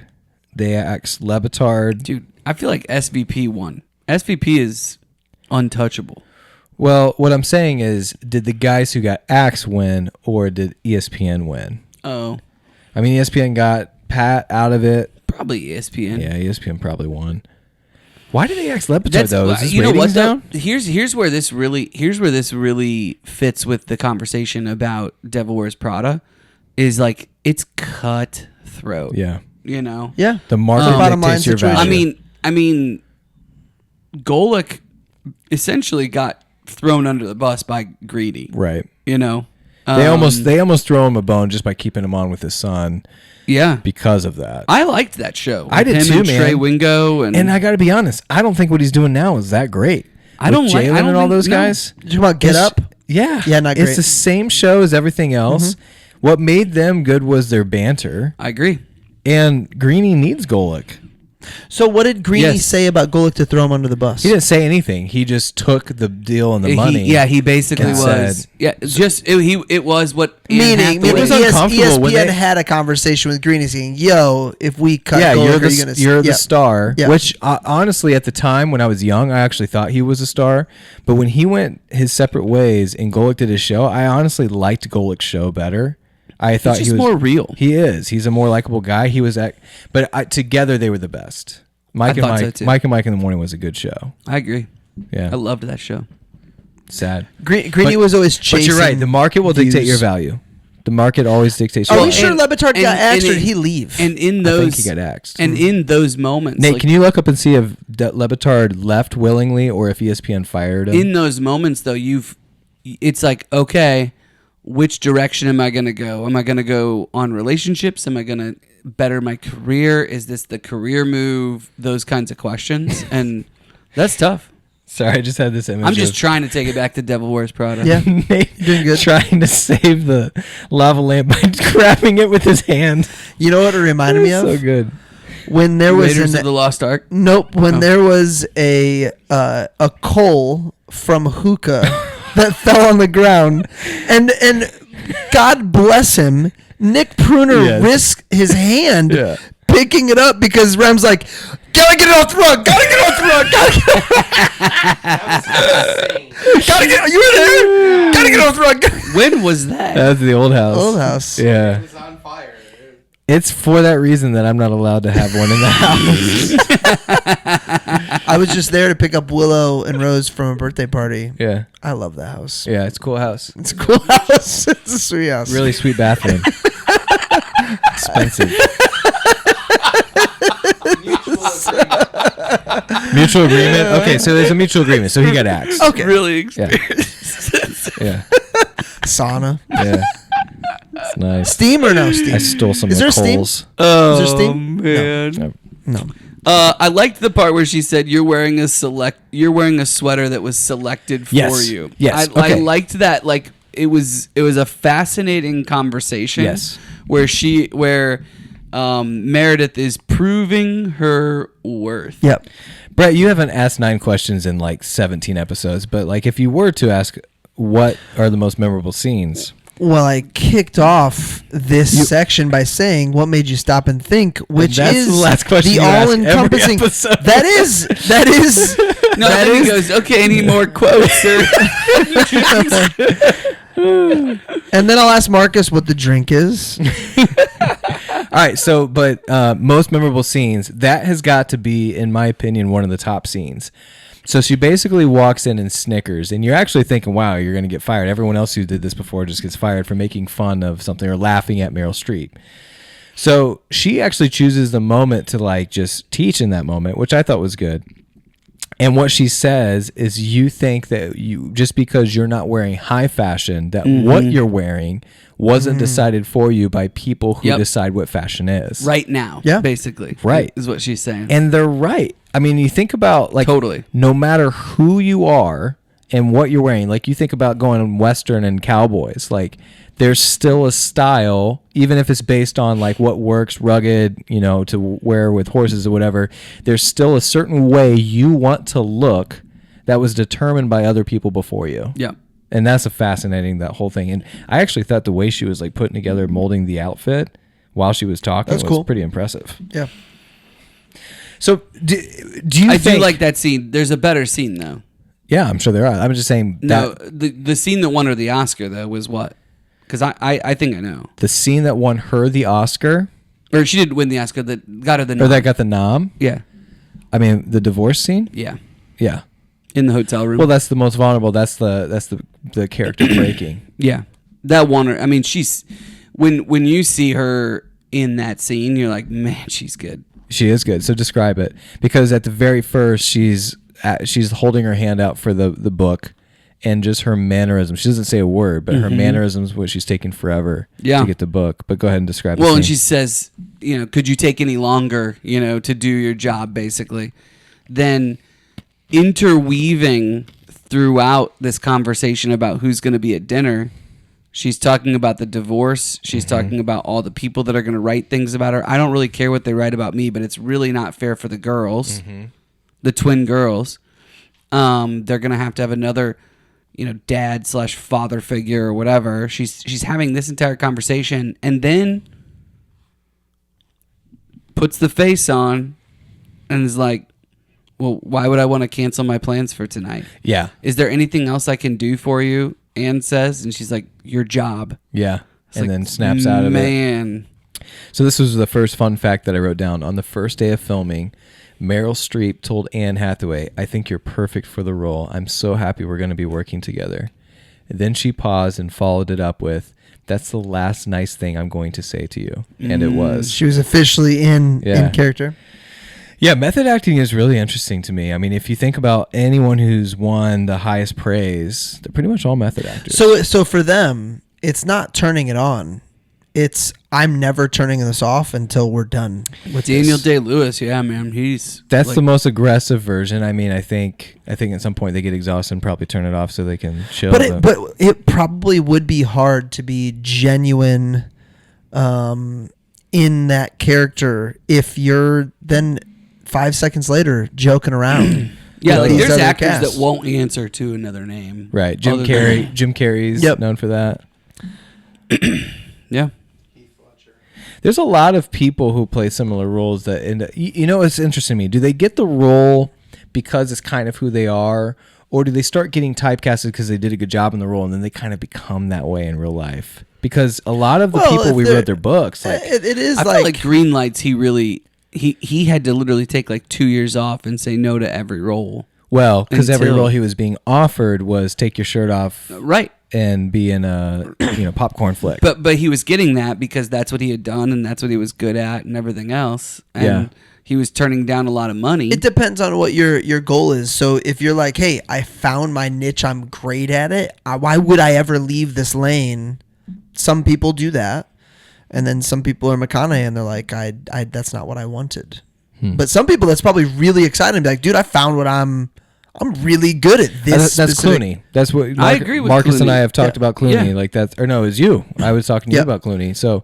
they axed Lebitard.
Dude, I feel like SVP won. SVP is untouchable.
Well, what I'm saying is, did the guys who got axed win, or did ESPN win?
Oh.
I mean, ESPN got Pat out of it.
Probably ESPN.
Yeah, ESPN probably won. Why did they axe Lebitard though? Is this
you know what,
ratings
though?
down?
Here's where this really fits with the conversation about Devil Wears Prada. Is like it's cutthroat.
Yeah.
You know.
Yeah.
The market
bottom
dictates
line
your
situation.
value.
I mean, Golick essentially got thrown under the bus by Greedy.
Right.
You know.
They almost throw him a bone just by keeping him on with his son.
Yeah.
Because of that.
I liked that show.
I did
Him
too,
and
man.
Trey Wingo and
I got to be honest, I don't think what he's doing now is that great.
I don't
With
like- I
Jalen
don't
and all
think-
those
no.
guys.
You talking about Get
It's-
Up?
Yeah.
Yeah, not
It's
great.
the same show as everything else. What made them good was their banter.
I agree.
And Greeny needs Golick.
So what did Greenie
Yes.
say about Golick to throw him under the bus?
He didn't say anything. He just took the deal and the money.
He basically
and
was.
said-
Yeah, just it was what. Anne
Meaning,
Hathaway-
It was
ES-
uncomfortable when
ESPN
they-
had a conversation with Greenie saying, "Yo, if we cut
Yeah,
Golick,
you're
are you gonna
the
yeah.
star.
Yeah.
Which honestly, at the time when I was young, I actually thought he was a star. But when he went his separate ways and Golick did his show, I honestly liked Golick's show better. I thought
He's
he
just
was
more real.
He is. He's a more likable guy. He was together they were the best. Mike
thought so, too.
Mike in the Morning was a good show.
I agree.
Yeah,
I loved that show.
sad.
Greenie was always chasing.
But you're right. The market will dictate
views.
your value. The market always dictates.
Are
your
we
value.
sure Lebitard got axed or did he leave?
And in
I
those,
think he got axed.
And in those moments,
Nate,
like,
can you look up and see if Lebitard left willingly or if ESPN fired him?
in those moments though, it's like, okay, which direction am I going to go? Am I going to go on relationships? Am I going to better my career? Is this the career move? Those kinds of questions. And that's tough.
Sorry, I just had this image.
I'm just
of
trying to take it back to Devil Wears Prada.
Yeah.
Nate
Doing good.
trying to save the lava lamp by grabbing it with his hand.
You know what it reminded me of?
So good.
When there was
Raiders of the Lost Ark.
Nope. When
Oh.
there was a coal from hookah that fell on the ground, and God bless him, Nick Pruner
Yes.
risked his hand
Yeah.
picking it up because Rem's like, gotta get it off the rug, gotta get it off the rug, gotta get it. Gotta get. You in there? Gotta get it off the rug.
When was that?
That's the old house.
Old house.
Yeah.
It was on fire.
It's for that reason that I'm not allowed to have one in the house.
I was just there to pick up Willow and Rose from a birthday party.
Yeah.
I love that house.
Yeah, it's a cool house.
It's a cool house. It's a sweet house.
Really sweet bathroom. Expensive. Mutual agreement. Okay, so there's a mutual agreement. So he got axed.
Okay.
Really
Yeah.
experienced.
Yeah.
Sauna.
Yeah. It's nice.
Steam or no steam?
I stole some
Is
of
there
the
steam?
coals.
Oh,
Is there steam?
man.
No.
No.
I liked the part where she said you're wearing a sweater that was selected for
Yes.
you.
Yes.
I
Okay.
liked that. Like it was a fascinating conversation.
Yes.
Where Meredith is proving her worth.
Yep.
Brett, you haven't asked 9 questions in like 17 episodes, but like if you were to ask what are the most memorable scenes?
Well, I kicked off this section by saying, "What made you stop and think?" Which
That's
is
the last question
the
you ask
all-encompassing.
every episode.
That is.
No,
that
then he
is-
goes, okay, any more quotes? Or
And then I'll ask Marcus what the drink is.
All right, so but most memorable scenes, that has got to be, in my opinion, one of the top scenes. So she basically walks in and snickers, and you're actually thinking, wow, you're going to get fired. Everyone else who did this before just gets fired for making fun of something or laughing at Meryl Streep. So she actually chooses the moment to like just teach in that moment, which I thought was good. And what she says is you think that you just because you're not wearing high fashion, that what you're wearing wasn't decided for you by people who
Yep.
decide what fashion is.
right now,
Yeah.
basically.
Right.
Is what she's saying.
And they're right. I mean, you think about like
Totally.
no matter who you are and what you're wearing, like you think about going Western and cowboys, like there's still a style, even if it's based on like what works rugged, you know, to wear with horses or whatever, there's still a certain way you want to look that was determined by other people before you.
Yeah.
And that's that whole thing. And I actually thought the way she was like putting together, molding the outfit while she was talking
That's
was
cool.
pretty impressive.
Yeah.
So do you
I
think,
do like that scene. There's a better scene though.
yeah, I'm sure there are. I'm just saying
No,
that
the scene that won her the Oscar though was what? Because I think I know.
the scene that won her the Oscar
Or she did win the Oscar that got her the
or
nom.
that got the nom.
Yeah.
I mean, the divorce scene.
Yeah.
Yeah.
In the hotel room.
Well, that's the most vulnerable. That's the character breaking.
yeah. That won her. I mean, she's when you see her in that scene, you're like, man, she's good.
She is good. So describe it, because at the very first, she's holding her hand out for the book, and just her mannerisms. She doesn't say a word, but her mannerisms, what she's taking forever to get the book. But go ahead and describe.
Well,
the
and
scene.
she says, you know, could you take any longer, you know, to do your job, basically. Then interweaving throughout this conversation about who's going to be at dinner, She's talking about the divorce. She's talking about all the people that are going to write things about her. I don't really care what they write about me, but it's really not fair for the girls, the twin girls. They're going to have another, dad/father figure or whatever. She's having this entire conversation and then puts the face on and is like, well, why would I want to cancel my plans for tonight?
Yeah.
Is there anything else I can do for you? Anne says, and she's like, your job.
Yeah.
It's
and
like,
then snaps out of it.
Man.
So this was the first fun fact that I wrote down. On the first day of filming, Meryl Streep told Anne Hathaway, I think you're perfect for the role. I'm so happy we're going to be working together. And then she paused and followed it up with, that's the last nice thing I'm going to say to you. And it was.
She was officially in character.
Yeah, method acting is really interesting to me. I mean, if you think about anyone who's won the highest praise, they're pretty much all method actors.
So for them, it's not turning it on. It's I'm never turning this off until we're done with
Daniel
this.
Day-Lewis, yeah, man.
That's
like,
the most aggressive version. I mean, I think at some point they get exhausted and probably turn it off so they can chill.
But it probably would be hard to be genuine in that character if you're then 5 seconds later joking around.
Yeah, like there's actors
cast
that won't answer to another name.
Right. Jim Carrey's known for that.
Yeah.
There's a lot of people who play similar roles that end up, it's interesting to me. Do they get the role because it's kind of who they are, or do they start getting typecasted because they did a good job in the role and then they kind of become that way in real life? Because a lot of the people we read their books, like
it is
I feel like Green Lights, he had to literally take like 2 years off and say no to every role.
Well, because every role he was being offered was take your shirt off,
right,
and be in a popcorn flick.
But he was getting that because that's what he had done and that's what he was good at and everything else. And he was turning down a lot of money.
It depends on what your goal is. So if you're like, hey, I found my niche, I'm great at it. Why would I ever leave this lane? Some people do that. And then some people are McConaughey and they're like, I that's not what I wanted. But some people, that's probably really exciting. Be like, dude, I found what I'm really good at this.
That's Clooney. That's what
I agree with
Marcus
Clooney.
and I have talked about Clooney.
Yeah.
Like that, or no, it was you. I was talking to you about Clooney. So,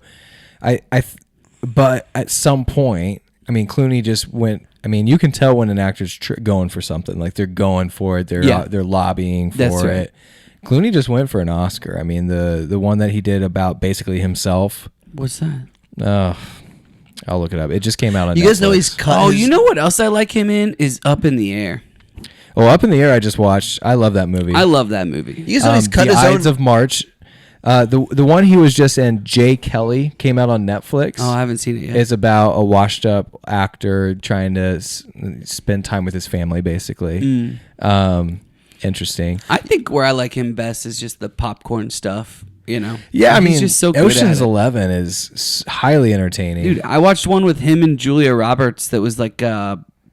but at some point, I mean, Clooney just went. I mean, you can tell when an actor's going for something. Like they're going for it. They're lobbying for it. Clooney just went for an Oscar. I mean, the one that he did about basically himself.
What's that?
I'll look it up. It just came out on Netflix.
You guys know he's cut.
Oh, you know what else I like him in is Up in the Air.
Oh, Up in the Air I just watched. I love that movie.
I love that movie.
You guys know he's cut
the
his
Ides
own.
of March. The one he was just in, Jay Kelly, came out on Netflix.
Oh, I haven't seen it yet.
It's about a washed up actor trying to spend time with his family, basically. Interesting.
I think where I like him best is just the popcorn stuff.
Yeah, I mean,
he's just so good
Ocean's
at it.
11 is highly entertaining.
Dude, I watched one with him and Julia Roberts that was like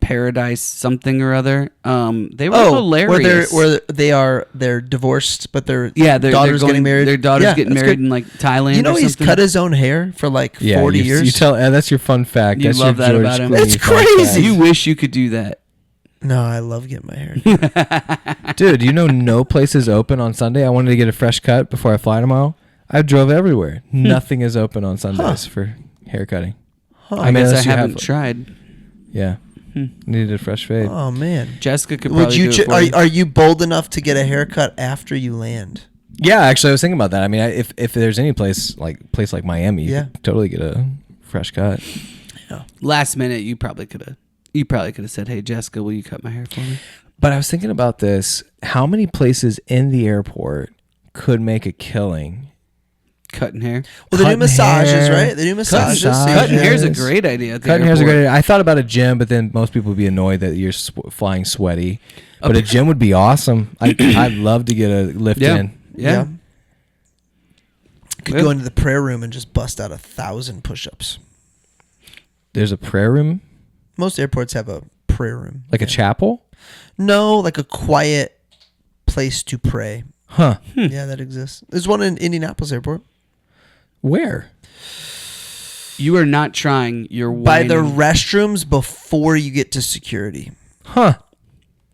Paradise something or other. They were hilarious.
where they're divorced, but their
they're
daughter's getting married.
Their daughter's getting
that's
married
good.
in like Thailand.
You know,
or
he's
something.
cut his own hair for like 40 years.
You tell that's your fun fact.
You
That's
love
your
that
George
about him.
Clooney
That's
fun
crazy.
fact.
You wish you could do that.
No, I love getting my hair.
Dude, no place is open on Sunday. I wanted to get a fresh cut before I fly tomorrow. I drove everywhere. Nothing is open on Sundays for hair cutting.
I guess I haven't tried.
Yeah. Needed a fresh fade.
Oh man,
Jessica could probably do it for you.
Are you bold enough to get a haircut after you land?
Yeah, actually, I was thinking about that. I mean, if there's any place like Miami, you could totally get a fresh cut.
Yeah.
Last minute, you probably could have said, "Hey, Jessica, will you cut my hair for me?"
But I was thinking about this. How many places in the airport could make a killing?
Cutting hair.
Well, they do massages, right? They do massages.
Cutting hair is a great idea.
Cutting hair is a great idea. I thought about a gym, but then most people would be annoyed that you're flying sweaty. But a gym would be awesome. I'd love to get a lift in.
Yeah.
Could go into the prayer room and just bust out 1,000 push-ups.
There's a prayer room?
Most airports have a prayer room.
Like a chapel?
No, like a quiet place to pray.
Huh.
Yeah, that exists. There's one in Indianapolis Airport.
Where?
You are not trying. You're
by
whining.
the restrooms before you get to security.
Huh.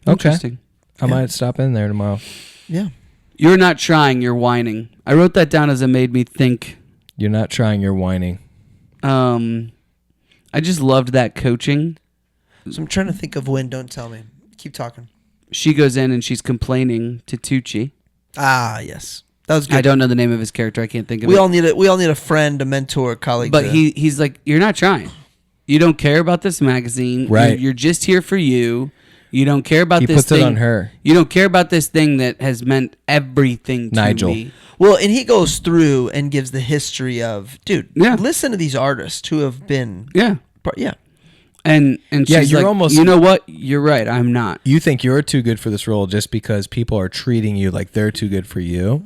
Okay.
Interesting.
I might stop in there tomorrow.
Yeah.
You're not trying. You're whining. I wrote that down as it made me think.
You're not trying, you're whining.
I just loved that coaching.
So I'm trying to think of when. Don't tell me. Keep talking.
She goes in and she's complaining to Tucci.
Ah, yes. That was good.
I don't know the name of his character. I can't think of
we
it.
We all need a friend, a mentor, a colleague.
But he's like, you're not trying. You don't care about this magazine.
Right.
You're just here for you. You don't care about
He
this
puts
thing.
it on her.
You don't care about this thing that has meant everything to
Nigel.
me.
Well, and he goes through and gives the history of, dude,
Yeah.
listen to these artists who have been.
Yeah.
Yeah.
And
Yeah,
she's
you're
like,
almost-
you know what? You're right. I'm not.
You think you're too good for this role just because people are treating you like they're too good for you.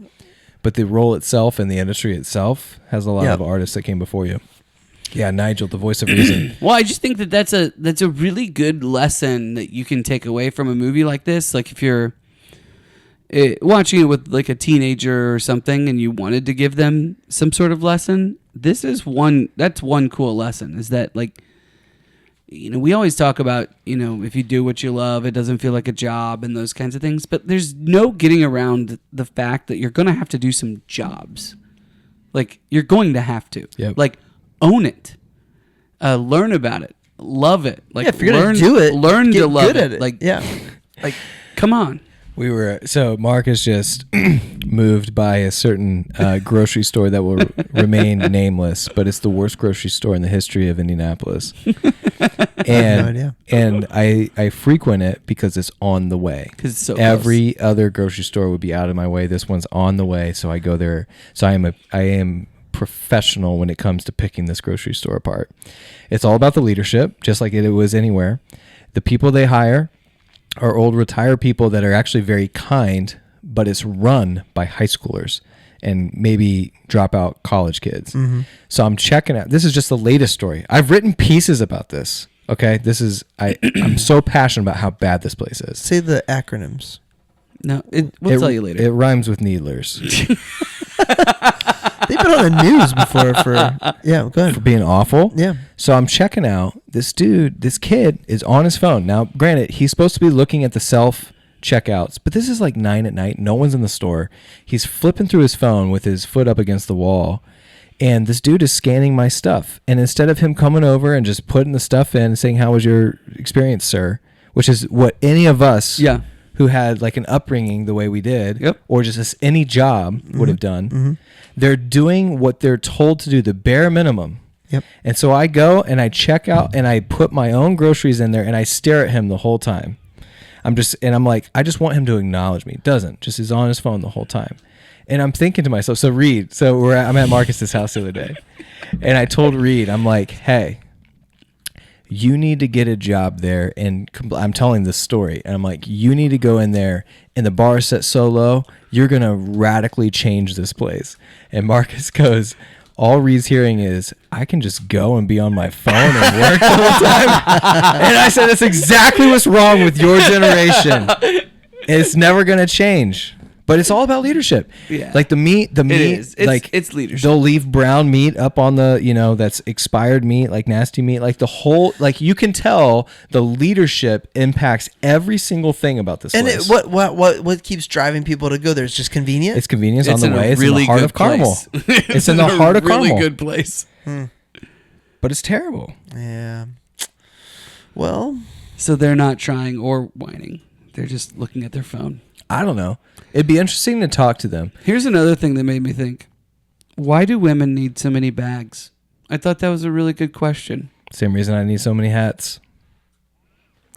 But the role itself and the industry itself has a lot of artists that came before you. Yeah, Nigel, the voice of reason.
Well, I just think that that's a really good lesson that you can take away from a movie like this. Like if you're watching it with like a teenager or something and you wanted to give them some sort of lesson, that's one cool lesson is that like, you know, we always talk about, you know, if you do what you love, it doesn't feel like a job and those kinds of things. But there's no getting around the fact that you're going to have to do some jobs. Like, you're going to have to.
Yep.
Like, own it. Learn about it. Love it. Like,
if you're going to do it,
learn
get
to love
good
it.
at it.
Like,
yeah.
like, come on.
So Mark is just moved by a certain grocery store that will remain nameless, but it's the worst grocery store in the history of Indianapolis. And
No idea.
and I frequent it because it's on the way.
'Cause it's so
Every other grocery store would be out of my way. This one's on the way, so I go there. So I am professional when it comes to picking this grocery store apart. It's all about the leadership, just like it was anywhere. The people they hire are old retired people that are actually very kind, but it's run by high schoolers and maybe dropout college kids. Mm-hmm. So I'm checking out. This is just the latest story. I've written pieces about this. Okay, I'm so passionate about how bad this place is.
Say the acronyms.
No, we'll tell you later.
It rhymes with needlers.
They've been on the news before go ahead.
For being awful.
Yeah.
So I'm checking out this kid is on his phone. Now, granted, he's supposed to be looking at the self checkouts, but this is like 9 p.m. No one's in the store. He's flipping through his phone with his foot up against the wall. And this dude is scanning my stuff. And instead of him coming over and just putting the stuff in and saying, "How was your experience, sir?" Which is what any of us who had like an upbringing the way we did, or just any job would have done. Mm-hmm. They're doing what they're told to do, the bare minimum.
Yep.
And so I go and I check out and I put my own groceries in there and I stare at him the whole time. I'm like, I just want him to acknowledge me. Doesn't. Just is on his phone the whole time. And I'm thinking to myself, so Reed, I'm at Marcus's house the other day. And I told Reed, I'm like, hey, you need to get a job there. And I'm telling this story. And I'm like, you need to go in there and the bar is set so low, you're going to radically change this place. And Marcus goes, all Reed's hearing is, I can just go and be on my phone and work the whole time. And I said, that's exactly what's wrong with your generation. It's never going to change. But it's all about leadership.
Yeah.
Like the meat,
it's leadership.
They'll leave brown meat up on the, that's expired meat, like nasty meat. Like the whole, like you can tell the leadership impacts every single thing about this place.
And what keeps driving people to go there? It's just convenient.
It's convenience on the way. It's
really
in the heart of Carmel. It's in the heart of Carmel.
Really good place.
But it's terrible.
Yeah. Well.
So they're not trying or whining. They're just looking at their phone.
I don't know. It'd be interesting to talk to them.
Here's another thing that made me think. Why do women need so many bags? I thought that was a really good question.
Same reason I need so many hats.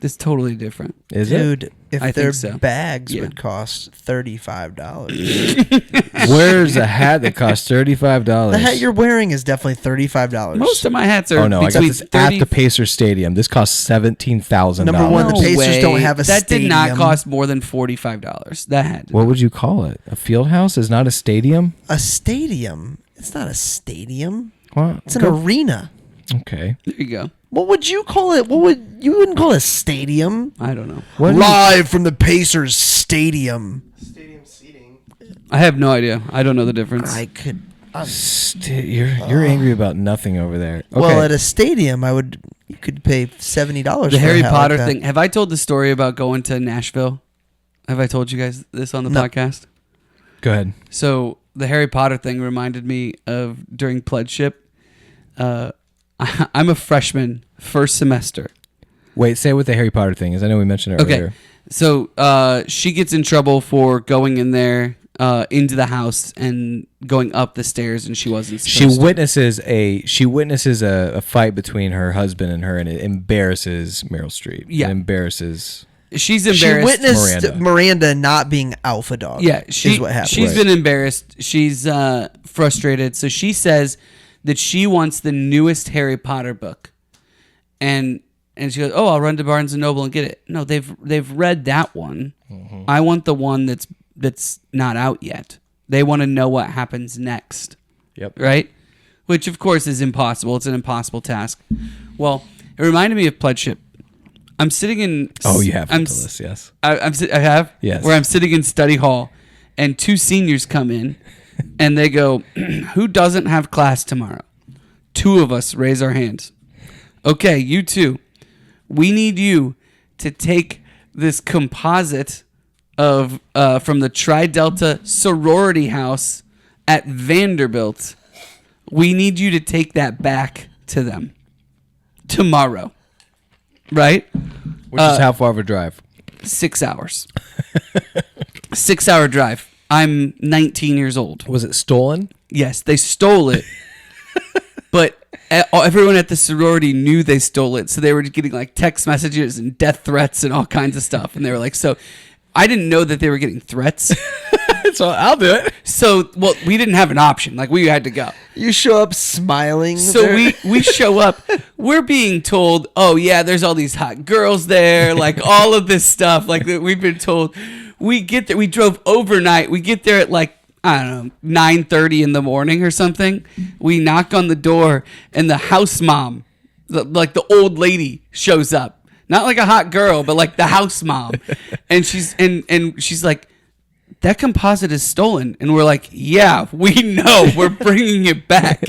It's totally different.
Is
Dude,
it?
if
I
their
think so.
bags
Yeah.
would cost $35.
Where's a hat that costs $35?
The hat you're wearing is definitely $35.
Most of my hats are
Oh no, I got
between
this
30
at the Pacers Stadium. This costs $17,000.
Number one, the
No
Pacers
way.
don't have a
that
stadium.
did not cost more than $45. That had to
What would you call it? A field house is not a stadium?
A stadium. It's not a stadium.
What?
It's an arena.
Okay.
There you go.
What would you call it? You wouldn't call it a stadium.
I don't know.
What do you-
Live from the Pacers stadium.
Stadium seating.
I have no idea. I don't know the difference.
I could.
You're angry about nothing over there. Okay.
Well, at a stadium, you could pay $70.
The
for
Harry
a hat
Potter
like that.
thing. Have I told the story about going to Nashville? Have I told you guys this on the
No.
podcast?
Go ahead.
So the Harry Potter thing reminded me of during pledgeship. I'm a freshman, first semester.
Wait, say what the Harry Potter thing is. I know we mentioned it earlier.
Okay, so she gets in trouble for going in there into the house and going up the stairs, and she wasn't supposed to.
She witnesses a fight between her husband and her, and it embarrasses Meryl Streep.
Yeah.
It embarrasses.
She's
She
embarrassed.
witnessed Miranda not being alpha dog.
Yeah,
is what happened.
She's been embarrassed. She's frustrated. So she says that she wants the newest Harry Potter book, and she goes, "Oh, I'll run to Barnes and Noble and get it." No, they've read that one. Mm-hmm. I want the one that's not out yet. They want to know what happens next.
Yep.
Right? Which of course is impossible. It's an impossible task. Well, it reminded me of pledgeship. I'm sitting in.
Oh, you have to this, yes.
I have.
Yes.
Where I'm sitting in study hall, and two seniors come in, and they go, "Who doesn't have class tomorrow?" Two of us raise our hands. Okay, you two. We need you to take this composite of from the Tri Delta sorority house at Vanderbilt. We need you to take that back to them tomorrow. Right?
Which is how far of a drive?
6 hours. 6-hour drive. I'm 19 years old.
Was it stolen?
Yes, they stole it. But everyone at the sorority knew they stole it. So they were getting like text messages and death threats and all kinds of stuff. And they were like, so I didn't know that they were getting threats.
So I'll do it.
So, well, we didn't have an option. Like, we had to go.
You show up smiling.
So we show up. We're being told, oh, yeah, there's all these hot girls there. Like, all of this stuff. Like, we've been told. We get there. We drove overnight. We get there at, like, I don't know, 9:30 in the morning or something. We knock on the door, and the house mom, like the old lady, shows up. Not like a hot girl, but like the house mom. And she's like, that composite is stolen. And we're like, yeah, we know. We're bringing it back.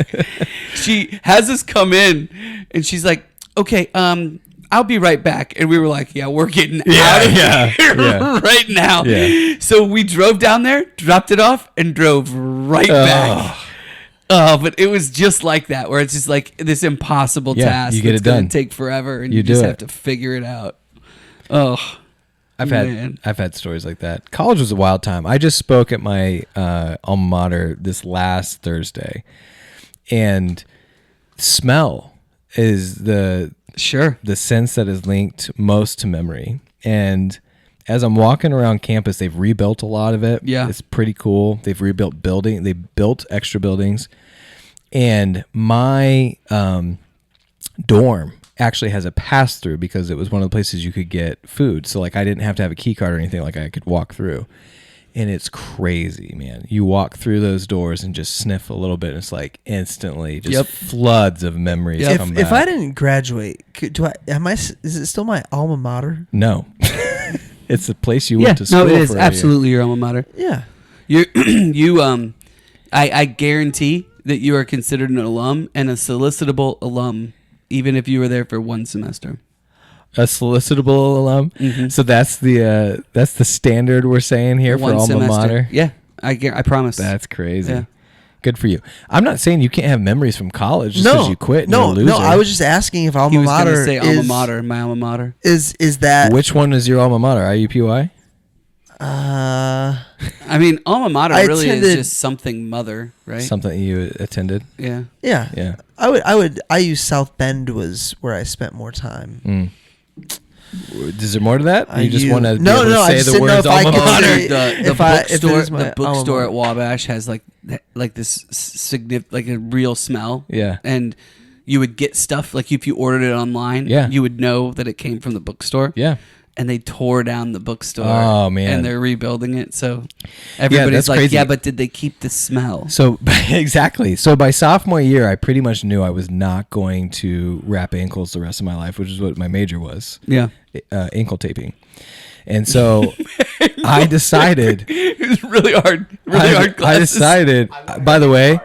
She has us come in, and she's like, okay, I'll be right back. And we were like, yeah, we're getting out of here right now. Yeah. So we drove down there, dropped it off, and drove right back. But it was just like that, where it's just like this impossible task.
You get it done.
It's going to take forever, and
you
just have to figure it out. Oh,
I've had stories like that. College was a wild time. I just spoke at my alma mater this last Thursday, and smell is the sense that is linked most to memory. And as I'm walking around campus, they've rebuilt a lot of it.
Yeah,
it's pretty cool. They've rebuilt building. They built extra buildings, and my dorm actually has a pass through because it was one of the places you could get food. So like I didn't have to have a key card or anything. Like I could walk through, and it's crazy, man. You walk through those doors and just sniff a little bit, and it's like instantly just floods of memories come back.
If I didn't graduate, is it still my alma mater?
No. It's the place you went to school.
No, it is
for
absolutely your alma mater.
Yeah.
I guarantee that you are considered an alum and a solicitable alum, even if you were there for one semester.
A solicitable alum. Mm-hmm. So that's the standard we're saying here
one
for alma
semester.
mater.
Yeah, I promise.
That's crazy.
Yeah.
Good for you. I'm not saying you can't have memories from college just because you quit. And you're a loser.
No. I was just asking if alma mater.
He was going to say alma mater. My alma mater
is that.
Which one is your alma mater? IUPUI?
I mean, alma mater really is just something mother, right?
Something you attended.
Yeah. I use South Bend was where I spent more time.
Is there more to that? You just want to
say
the words alma mater?
The bookstore at Wabash has like this significant, like a real smell.
Yeah.
And you would get stuff like if you ordered it online, you would know that it came from the bookstore.
Yeah.
And they tore down the bookstore.
Oh, man.
And they're rebuilding it. So everybody's like,
crazy.
yeah, but did they keep the smell?
So exactly. So by sophomore year, I pretty much knew I was not going to wrap ankles the rest of my life, which is what my major was.
Yeah.
Ankle taping. And so I decided.
It was really hard classes.
I decided, by the way,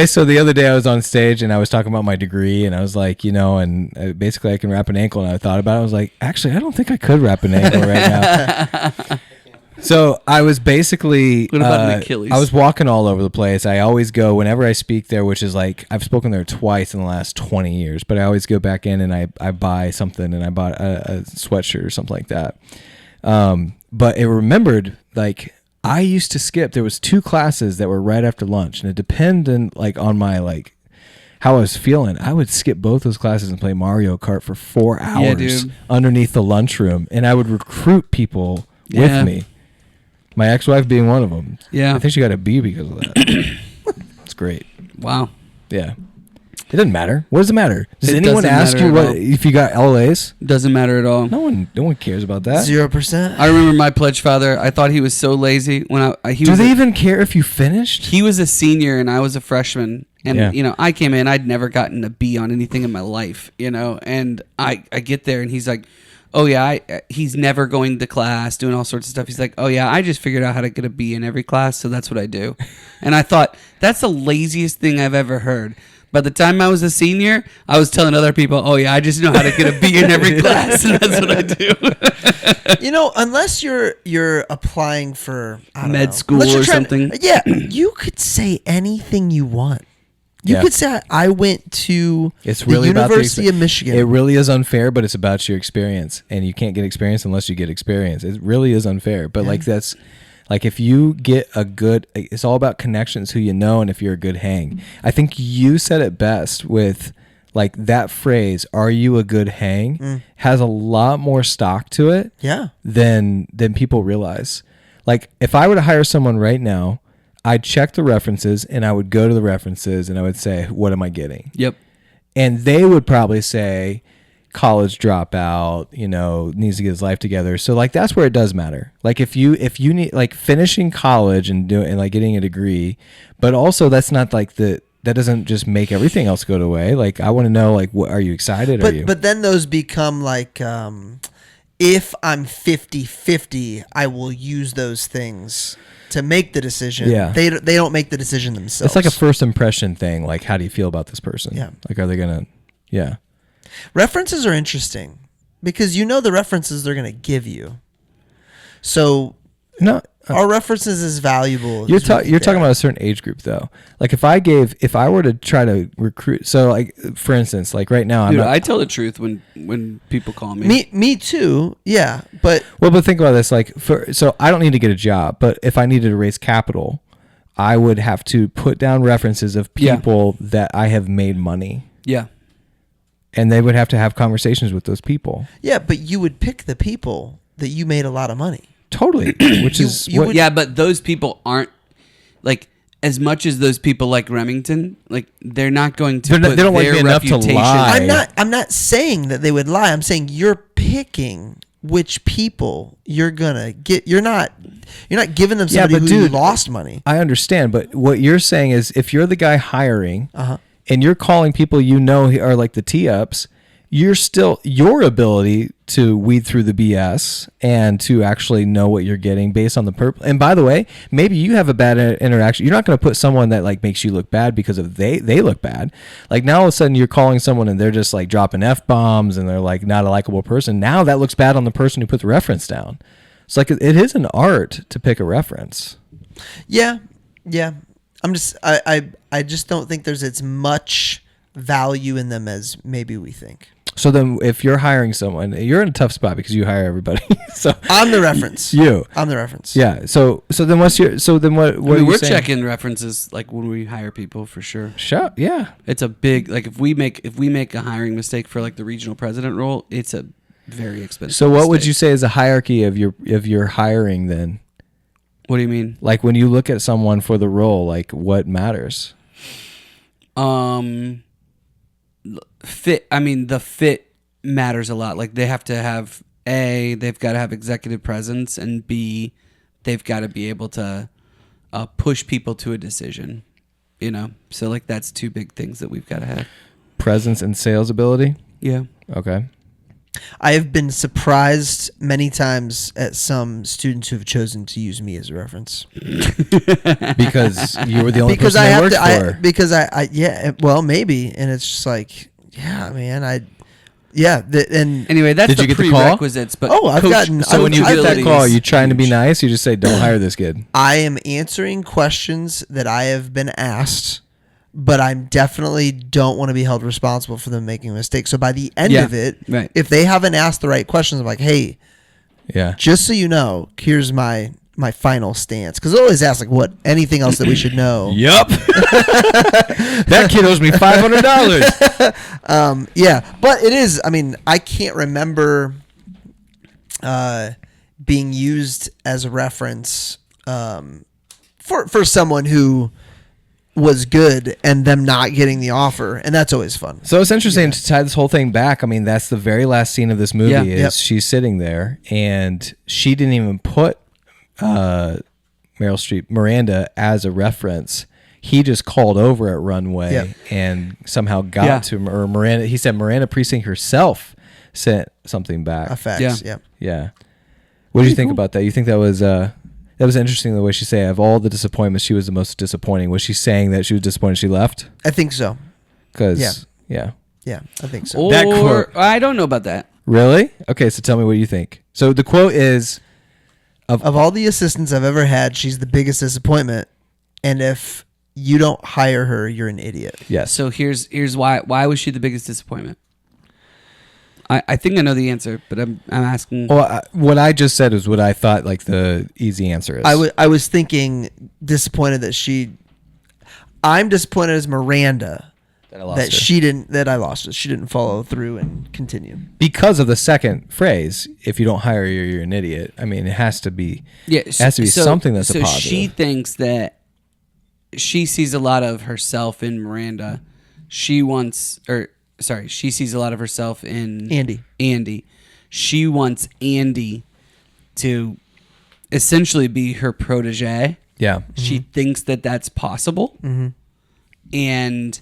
so the other day I was on stage and I was talking about my degree and I was like, and basically I can wrap an ankle, and I thought about it. I was like, actually, I don't think I could wrap an ankle right now. So I was basically.
What about an Achilles?
I was walking all over the place. I always go whenever I speak there, which is like I've spoken there twice in the last 20 years. But I always go back in and I buy something, and I bought a sweatshirt or something like that. But it remembered like I used to skip. There was 2 classes that were right after lunch, and it depended like on my like how I was feeling. I would skip both those classes and play Mario Kart for 4 hours underneath the lunchroom, and I would recruit people with me. My ex-wife being one of them.
Yeah.
I think she got a B because of that. It's great.
Wow.
Yeah. It doesn't matter. What does it matter? Does
It
anyone
doesn't
ask
matter
you
at
what
all.
if you got LAs?
Doesn't matter at all.
No one cares about that.
0%.
I remember my pledge father. I thought he was so lazy when he
Do
was.
they even care if you finished?
He was a senior and I was a freshman, and
Yeah.
I came in. I'd never gotten a B on anything in my life, and I get there and he's like, oh yeah, he's never going to class, doing all sorts of stuff. He's like, oh yeah, I just figured out how to get a B in every class, so that's what I do. And I thought that's the laziest thing I've ever heard. By the time I was a senior, I was telling other people, oh yeah, I just know how to get a B in every class, and that's what I do.
Unless you're applying for
Med school
Unless you're
or
trying-
something.
Yeah, you could say anything you want. You
Yeah.
could say I went to
It's
the
really about the
University of Michigan.
It really is unfair, but it's about your experience, and you can't get experience unless you get experience. It really is unfair, but like that's like if you get a good, it's all about connections, who you know, and if you're a good hang. I think you said it best with like that phrase, "Are you a good hang?" has a lot more stock to it, than people realize. Like if I were to hire someone right now, I'd check the references and I would go to the references and I would say, what am I getting?
Yep.
And they would probably say college dropout, needs to get his life together. So like, that's where it does matter. Like if you need like finishing college and like getting a degree, but also that's not like that doesn't just make everything else go away. Like I want to know, like, what are you excited?
But then those become like, if I'm 50-50, I will use those things to make the decision.
Yeah.
They don't make the decision themselves.
It's like a first impression thing. Like, how do you feel about this person?
Yeah.
Like, are they going to, yeah.
References are interesting because the references they're going to give you. So
No,
our references is valuable.
you're talking about a certain age group though. Like if I were to try to recruit, so like for instance, like right now,
Dude, I tell the truth when people call me.
Me too. Yeah, but
think about this. Like so I don't need to get a job, but if I needed to raise capital, I would have to put down references of people that I have made money.
Yeah.
And they would have to have conversations with those people.
Yeah, but you would pick the people that you made a lot of money.
Totally. Which is what.
Yeah, but those people aren't like as much as those people like Remington. Like they're not going to.
They don't like me enough to lie.
I'm not saying that they would lie. I'm saying you're picking which people you're gonna get. You're not giving them somebody who lost money.
I understand, but what you're saying is if you're the guy hiring and you're calling people are like the tee-ups, you're still your ability to weed through the BS and to actually know what you're getting based on the purpose. And by the way, maybe you have a bad interaction. You're not going to put someone that like makes you look bad because of they look bad. Like now all of a sudden you're calling someone and they're just like dropping F-bombs and they're like not a likable person. Now that looks bad on the person who put the reference down. It's like it is an art to pick a reference.
Yeah. I'm just I just don't think there's as much value in them as maybe we think.
So then if you're hiring someone, you're in a tough spot because you hire everybody. So
I'm the reference.
I'm
the reference.
Yeah. So then what are you saying?
checking references like when we hire people for sure.
Sure. Yeah.
It's a big like if we make a hiring mistake for like the regional president role, it's a very expensive.
So what would
mistake.
you say is a hierarchy of your hiring then?
What do you mean?
Like when you look at someone for the role, like what matters?
Fit. I mean, the fit matters a lot. Like they have to have they've got to have executive presence, and B, they've got to be able to push people to a decision. So like that's 2 big things that we've got to have.
Presence and sales ability.
Yeah.
Okay.
I have been surprised many times at some students who have chosen to use me as a reference.
Because you were the only person they worked for.
Well, maybe. And it's just like, yeah, man, Yeah, and
Anyway, that's
Did
the
you get the call?
prerequisites. But
I've gotten.
So when you get that
coachability
call, are
is
you trying to be
huge.
nice? You just say, "Don't hire this kid."
I am answering questions that I have been asked, but I definitely don't want to be held responsible for them making a mistake. So by the end of it,
right.
if they haven't asked the right questions, I'm like, hey,
Yeah.
just so you know, here's my final stance. Because they always ask, like, what, anything else that we should know?
Yup. That kid owes me $500.
Yeah, but it is, I mean, I can't remember being used as a reference for someone who was good and them not getting the offer, and that's always fun.
So it's interesting to tie this whole thing back. I mean, that's the very last scene of this movie
Yeah.
is she's sitting there, and she didn't even put Meryl Streep, Miranda, as a reference. He just called over at Runway and somehow got to or Miranda. He said Miranda Precinct herself sent something back.
Effects,
Yeah. What did you think about that? You think that was interesting the way she said of all the disappointments, she was the most disappointing. Was she saying that she was disappointed she left?
I think so.
Because yeah.
Yeah, I think so.
Or
That quote-
I don't know about that.
Really? Okay, so tell me what you think. So the quote is
Of all the assistants I've ever had, she's the biggest disappointment, and if you don't hire her, you're an idiot.
yes.
So here's why. Why was she the biggest disappointment? I think I know the answer, but I'm asking.
Well, what I just said is what I thought like the easy answer is.
I was thinking disappointed that I'm disappointed as Miranda
that I lost
that
her.
she didn't that I lost it. She didn't follow through and continue.
Because of the second phrase, if you don't hire her, you're an idiot. I mean, it has to be.
Yeah,
it has to be something that's a
so
positive.
she thinks that she sees a lot of herself in Miranda. She sees a lot of herself in
Andy.
She wants Andy to essentially be her protege.
Yeah.
She thinks that that's possible. And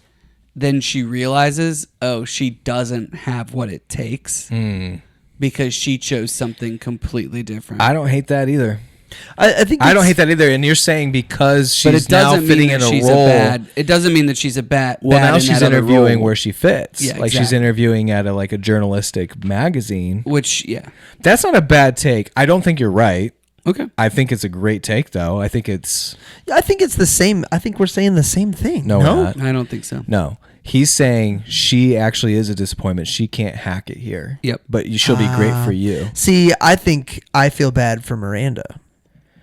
then she realizes, she doesn't have what it takes because she chose something completely different.
I don't hate that either.
I think
I don't hate that either. And you're saying because
But
she's
it doesn't
now fitting
mean
in
that
a
she's
role.
it doesn't mean that she's a bad.
Well,
bad
now
in
she's
that other
interviewing
role.
where she fits.
Yeah,
like she's
exactly.
interviewing at a journalistic magazine.
Which,
That's not a bad take. I don't think you're right.
okay.
I think it's a great take, though. I think it's
the same. I think we're saying the same thing.
No, we're not.
I don't think so.
No. He's saying she actually is a disappointment. She can't hack it here.
Yep.
But she'll be great for you.
See, I think I feel bad for Miranda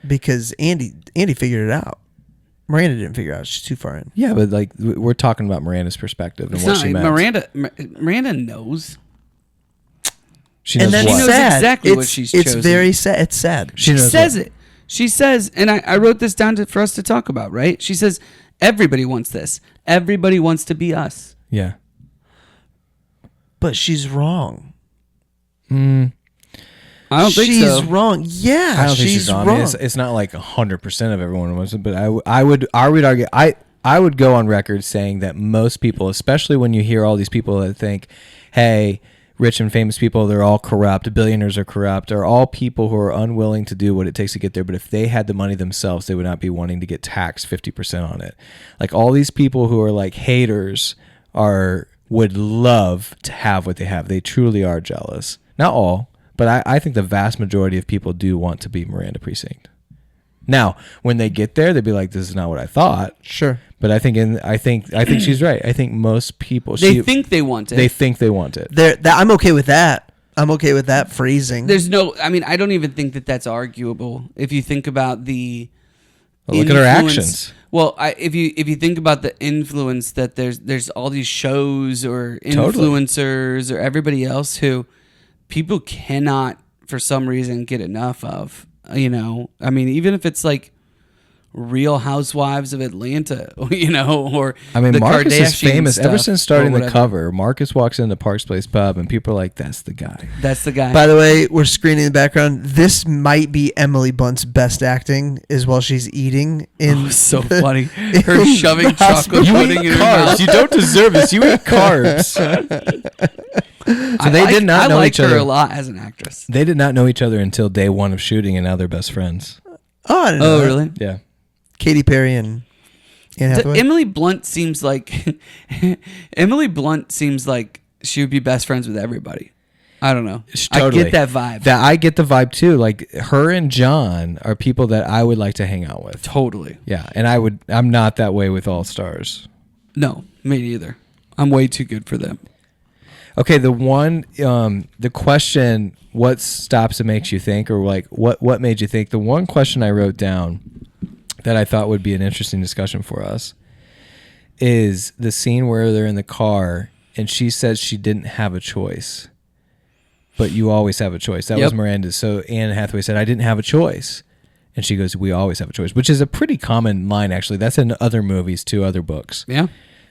because Andy figured it out. Miranda didn't figure it out. She's too far in.
Yeah, but like we're talking about Miranda's perspective and
It's
what
not,
she meant.
Miranda knows.
She knows
And then
what?
She knows
sad.
exactly what
It's-
she's
It's
chosen.
very sad. It's sad.
She knows
says
what-
it. She says, and I wrote this down for us to talk about, right? She says, everybody wants this. Everybody wants to be us.
Yeah.
But she's wrong.
I don't think
she's
so.
wrong. Yeah,
I don't think she's wrong. I mean, it's not like 100% of everyone wants it, but I would argue I would go on record saying that most people, especially when you hear all these people that think, hey, rich and famous people, they're all corrupt, billionaires are corrupt, are all people who are unwilling to do what it takes to get there. But if they had the money themselves, they would not be wanting to get taxed 50% on it. Like all these people who are like haters would love to have what they have. They truly are jealous. Not all, but I think the vast majority of people do want to be Miranda Precinct. Now, when they get there, they'd be like, "This is not what I thought."
Sure.
But I think she's right. I think most people
They think they want it.
They think they want it.
I'm okay with that. I'm okay with that phrasing.
There's no. I mean, I don't even think that that's arguable. If you think about the
Well, look at her
influence-
actions.
Well, if you think about the influence that there's all these shows or
Totally.
influencers or everybody else who people cannot for some reason get enough of. I mean, even if it's like Real Housewives of Atlanta, or
I mean,
the
Marcus is
Kardashian
famous ever
stuff
since
or
starting the
whatever.
cover. Marcus walks into Parks Place Pub, and people are like, "That's the guy."
That's the guy.
By the way, we're screening the background. This might be Emily Blunt's best acting is while she's eating in
so funny. Her shoving
the hospital.
chocolate
You
pudding
eat
in her
carbs.
mouth.
You don't deserve this. You eat carbs. So they did not know
I
each
like her
other.
a lot as an actress.
They did not know each other until day one of shooting, and now they're best friends.
Oh, I didn't know that.
Really?
Yeah.
Katy Perry and Anne Hathaway.
Emily Blunt seems like she would be best friends with everybody. I don't know.
Totally.
I get that vibe.
I get the vibe too. Like her and John are people that I would like to hang out with.
Totally.
Yeah, and I'm not that way with All Stars.
No, me neither. I'm way too good for them.
Okay, the question, what stops and makes you think, or like what made you think? The one question I wrote down that I thought would be an interesting discussion for us is the scene where they're in the car and she says she didn't have a choice, but you always have a choice. That was Miranda. So Anne Hathaway said, I didn't have a choice. And she goes, we always have a choice, which is a pretty common line, actually. That's in other movies, too, other books.
Yeah.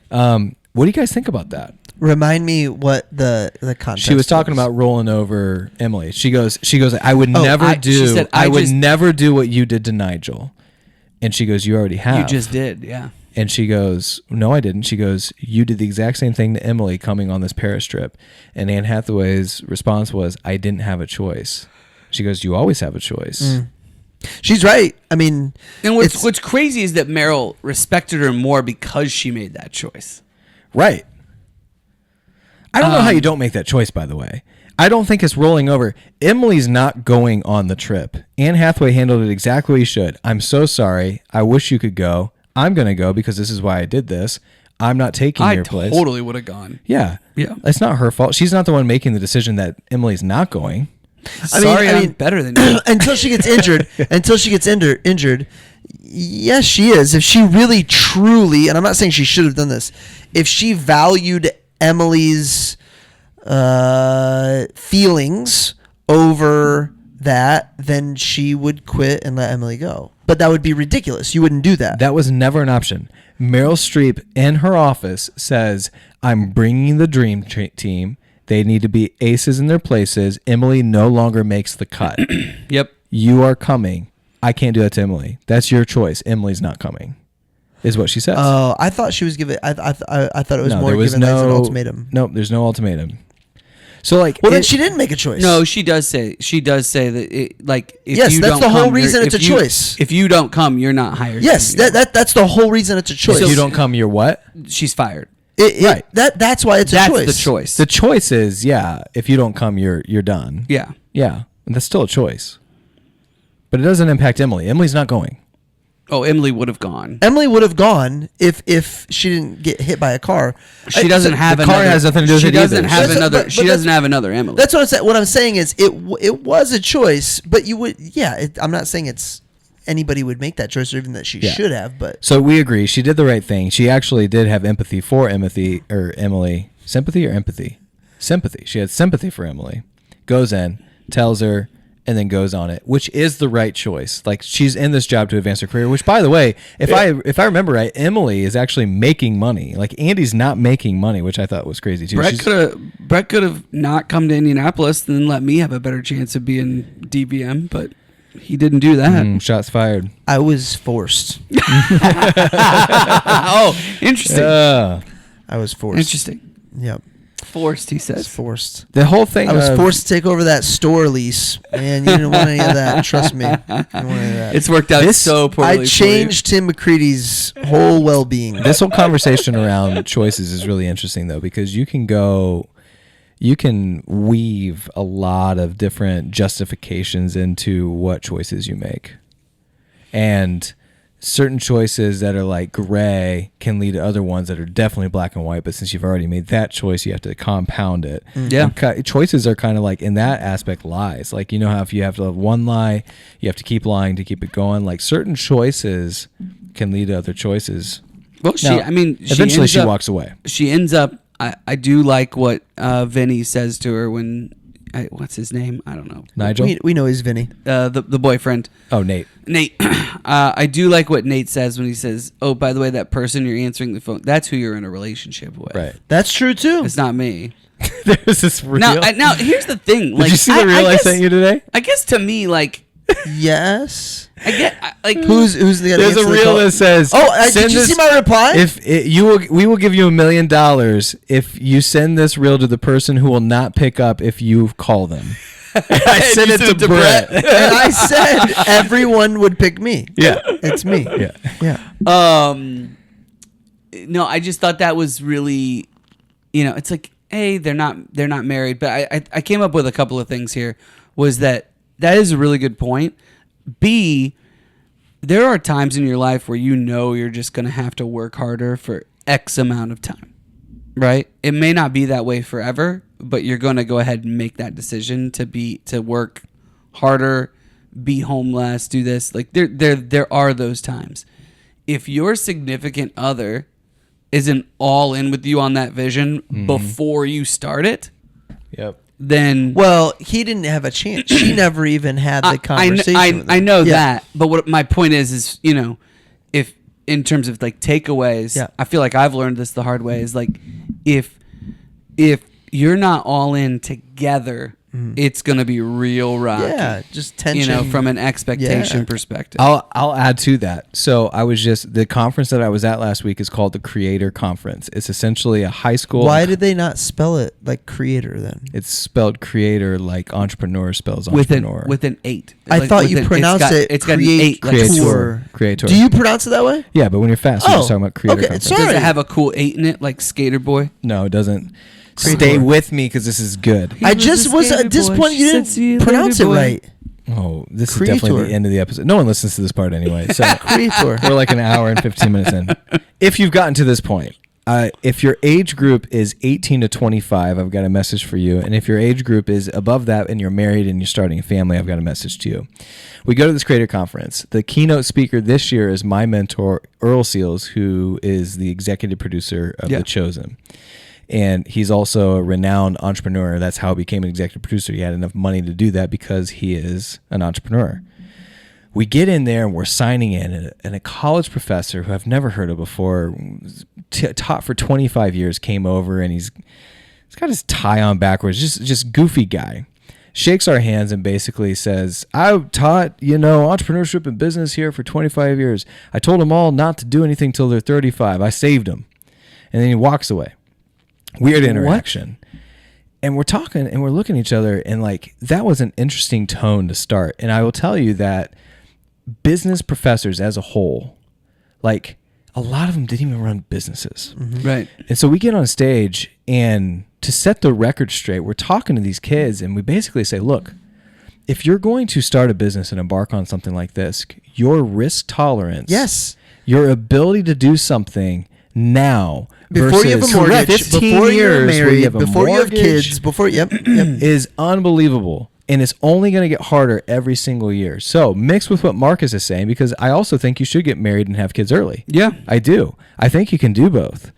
What do you guys think about that?
Remind me what the context.
She was talking about rolling over Emily. She goes, I would never do what you did to Nigel. And she goes, you already have.
You just did, yeah.
And she goes, no, I didn't. She goes, you did the exact same thing to Emily coming on this Paris trip. And Anne Hathaway's response was, I didn't have a choice. She goes, you always have a choice.
Mm. She's right. I mean,
and what's crazy is that Meryl respected her more because she made that choice.
Right. I don't know how you don't make that choice, by the way. I don't think it's rolling over. Emily's not going on the trip. Anne Hathaway handled it exactly what you should. I'm so sorry. I wish you could go. I'm going to go because this is why I did this. I'm not taking your place.
I totally would have gone.
Yeah.
Yeah.
It's not her fault. She's not the one making the decision that Emily's not going.
I mean, better than you.
Until she gets injured. Injured. Yes, she is. If she really, truly, and I'm not saying she should have done this, if she valued Emily's feelings over that, then she would quit and let Emily go. But that would be ridiculous. You wouldn't do that.
That was never an option. Meryl Streep in her office says, I'm bringing the dream team. They need to be aces in their places. Emily no longer makes the cut.
Yep.
You are coming. I can't do that to Emily. That's your choice. Emily's not coming, is what she says.
Oh, I thought she was giving. I thought it was more given as an ultimatum.
Nope, there's no ultimatum. So
then she didn't make a choice.
No, she does say that it, if
yes,
you
that's
don't
the whole
come,
reason it's a choice.
If you don't come, you're not hired.
Yes, that's the whole reason it's a choice.
If you don't come, you're what?
She's fired.
Right. That's why it's a choice.
That's the choice.
The choice is, if you don't come, you're done.
Yeah.
Yeah, and that's still a choice. But it doesn't impact Emily. Emily's not going.
Oh, Emily would have gone.
Emily would have gone if she didn't get hit by a car.
She doesn't have
the
another.
car has nothing to do with it either.
She doesn't have another Emily.
That's what I'm saying. What I'm saying is it was a choice, but you would. Yeah, I'm not saying it's anybody would make that choice or even that she should have. But
so we agree. She did the right thing. She actually did have empathy for Emily. Sympathy or empathy? Sympathy. She had sympathy for Emily. Goes in, tells her, and then goes on it, which is the right choice. Like, she's in this job to advance her career, which, by the way, if I remember right, Emily is actually making money. Like, Andy's not making money, which I thought was crazy too.
Brett could have not come to Indianapolis and then let me have a better chance of being DVM, but he didn't do that.
Shots fired.
I was forced.
Oh, interesting.
I was forced.
Interesting.
Yep.
Forced, he
I was
says.
forced.
The whole thing.
I was forced to take over that store lease, man. You didn't want any of that. Trust me. You didn't want any of that.
It's worked out so poorly.
I changed Tim McCready's whole well-being.
This whole conversation around choices is really interesting, though, because you can weave a lot of different justifications into what choices you make. And certain choices that are like gray can lead to other ones that are definitely black and white. But since you've already made that choice, you have to compound it.
Yeah.
And choices are kind of like, in that aspect, lies. Like, you know how if you have to have one lie, you have to keep lying to keep it going. Like, certain choices can lead to other choices.
Well,
eventually she walks away.
She ends up. I do like what Vinny says to her when. What's his name? I don't know.
Nigel?
We know he's Vinny.
The boyfriend.
Oh, Nate.
I do like what Nate says when he says, oh, by the way, that person you're answering the phone, that's who you're in a relationship with.
Right.
That's true, too.
It's not me.
There's this reel.
Now, here's the thing. Like,
did you see the reel I sent you today?
I guess to me, like...
Yes.
I get like
who's the guy?
There's a reel that says,
did you see my reply?
We will give you $1 million if you send this reel to the person who will not pick up if you call them. I sent it to Brett.
And I said everyone would pick me.
Yeah.
It's me.
Yeah.
No, I just thought that was really, it's like, A, they're not married, but I came up with a couple of things here. Was that is a really good point. B, there are times in your life where you're just going to have to work harder for X amount of time, right? It may not be that way forever, but you're going to go ahead and make that decision to work harder, be home less, do this. Like there are those times. If your significant other isn't all in with you on that vision before you start it, then
he didn't have a chance. She never even had the conversation.
I know that, but what my point is if in terms of like takeaways, I feel like I've learned this the hard way. Is like if you're not all in together, it's gonna be real rocky.
Yeah, just tension.
From an expectation perspective.
I'll add to that. So the conference that I was at last week is called the Creator Conference. It's essentially a high school.
Why did they not spell it like creator then?
It's spelled creator like entrepreneur spells entrepreneur.
With an 8.
I thought you pronounced it.
It's got an 8.
Creator.
Do you pronounce it that way?
Yeah, but when you're fast, you're just talking about Creator Conference.
Sorry.
Does it have a cool 8 in it, like Skater Boy?
No, it doesn't. Stay with me because this is good.
I just was disappointed you didn't pronounce it right.
Oh, this is definitely the end of the episode. No one listens to this part anyway. So
Creator.
We're like an hour and 15 minutes in. If you've gotten to this point, if your age group is 18 to 25, I've got a message for you. And if your age group is above that and you're married and you're starting a family, I've got a message to you. We go to this Creator Conference. The keynote speaker this year is my mentor, Earl Seals, who is the executive producer of The Chosen. And he's also a renowned entrepreneur. That's how he became an executive producer. He had enough money to do that because he is an entrepreneur. We get in there and we're signing in, and a college professor who I've never heard of before, taught for 25 years, came over, and he's got his tie on backwards, just goofy guy. Shakes our hands and basically says, "I've taught, entrepreneurship and business here for 25 years. I told them all not to do anything till they're 35. I saved them." And then he walks away. Weird interaction. What? And we're talking and we're looking at each other, and like that was an interesting tone to start. And I will tell you that business professors as a whole, like a lot of them didn't even run businesses.
Right.
And so we get on stage, and to set the record straight, we're talking to these kids, and we basically say, look, if you're going to start a business and embark on something like this, your risk tolerance, your ability to do something now
before you have a mortgage, before you're married, before you have kids,
is unbelievable. And it's only going to get harder every single year. So mixed with what Marcus is saying, because I also think you should get married and have kids early.
Yeah.
I do. I think you can do both.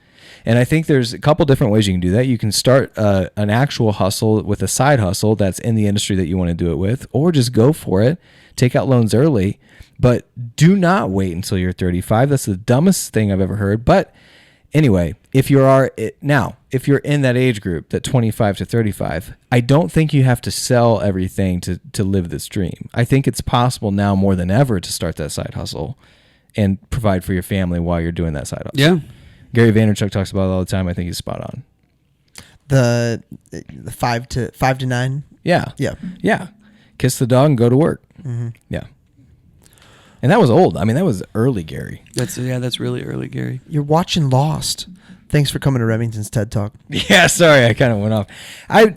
And I think there's a couple different ways you can do that. You can start an actual hustle with a side hustle that's in the industry that you want to do it with, or just go for it, take out loans early, but do not wait until you're 35. That's the dumbest thing I've ever heard. But anyway, if you're in that age group, that 25 to 35, I don't think you have to sell everything to live this dream. I think it's possible now more than ever to start that side hustle and provide for your family while you're doing that side hustle.
Yeah.
Gary Vaynerchuk talks about it all the time. I think he's spot on.
The 5 to 9.
Yeah.
Yeah.
Yeah. Kiss the dog and go to work.
Mm-hmm.
Yeah. And that was old. I mean, that was early Gary.
That's really early Gary.
You're watching Lost. Thanks for coming to Remington's TED Talk.
Yeah, sorry, I kind of went off.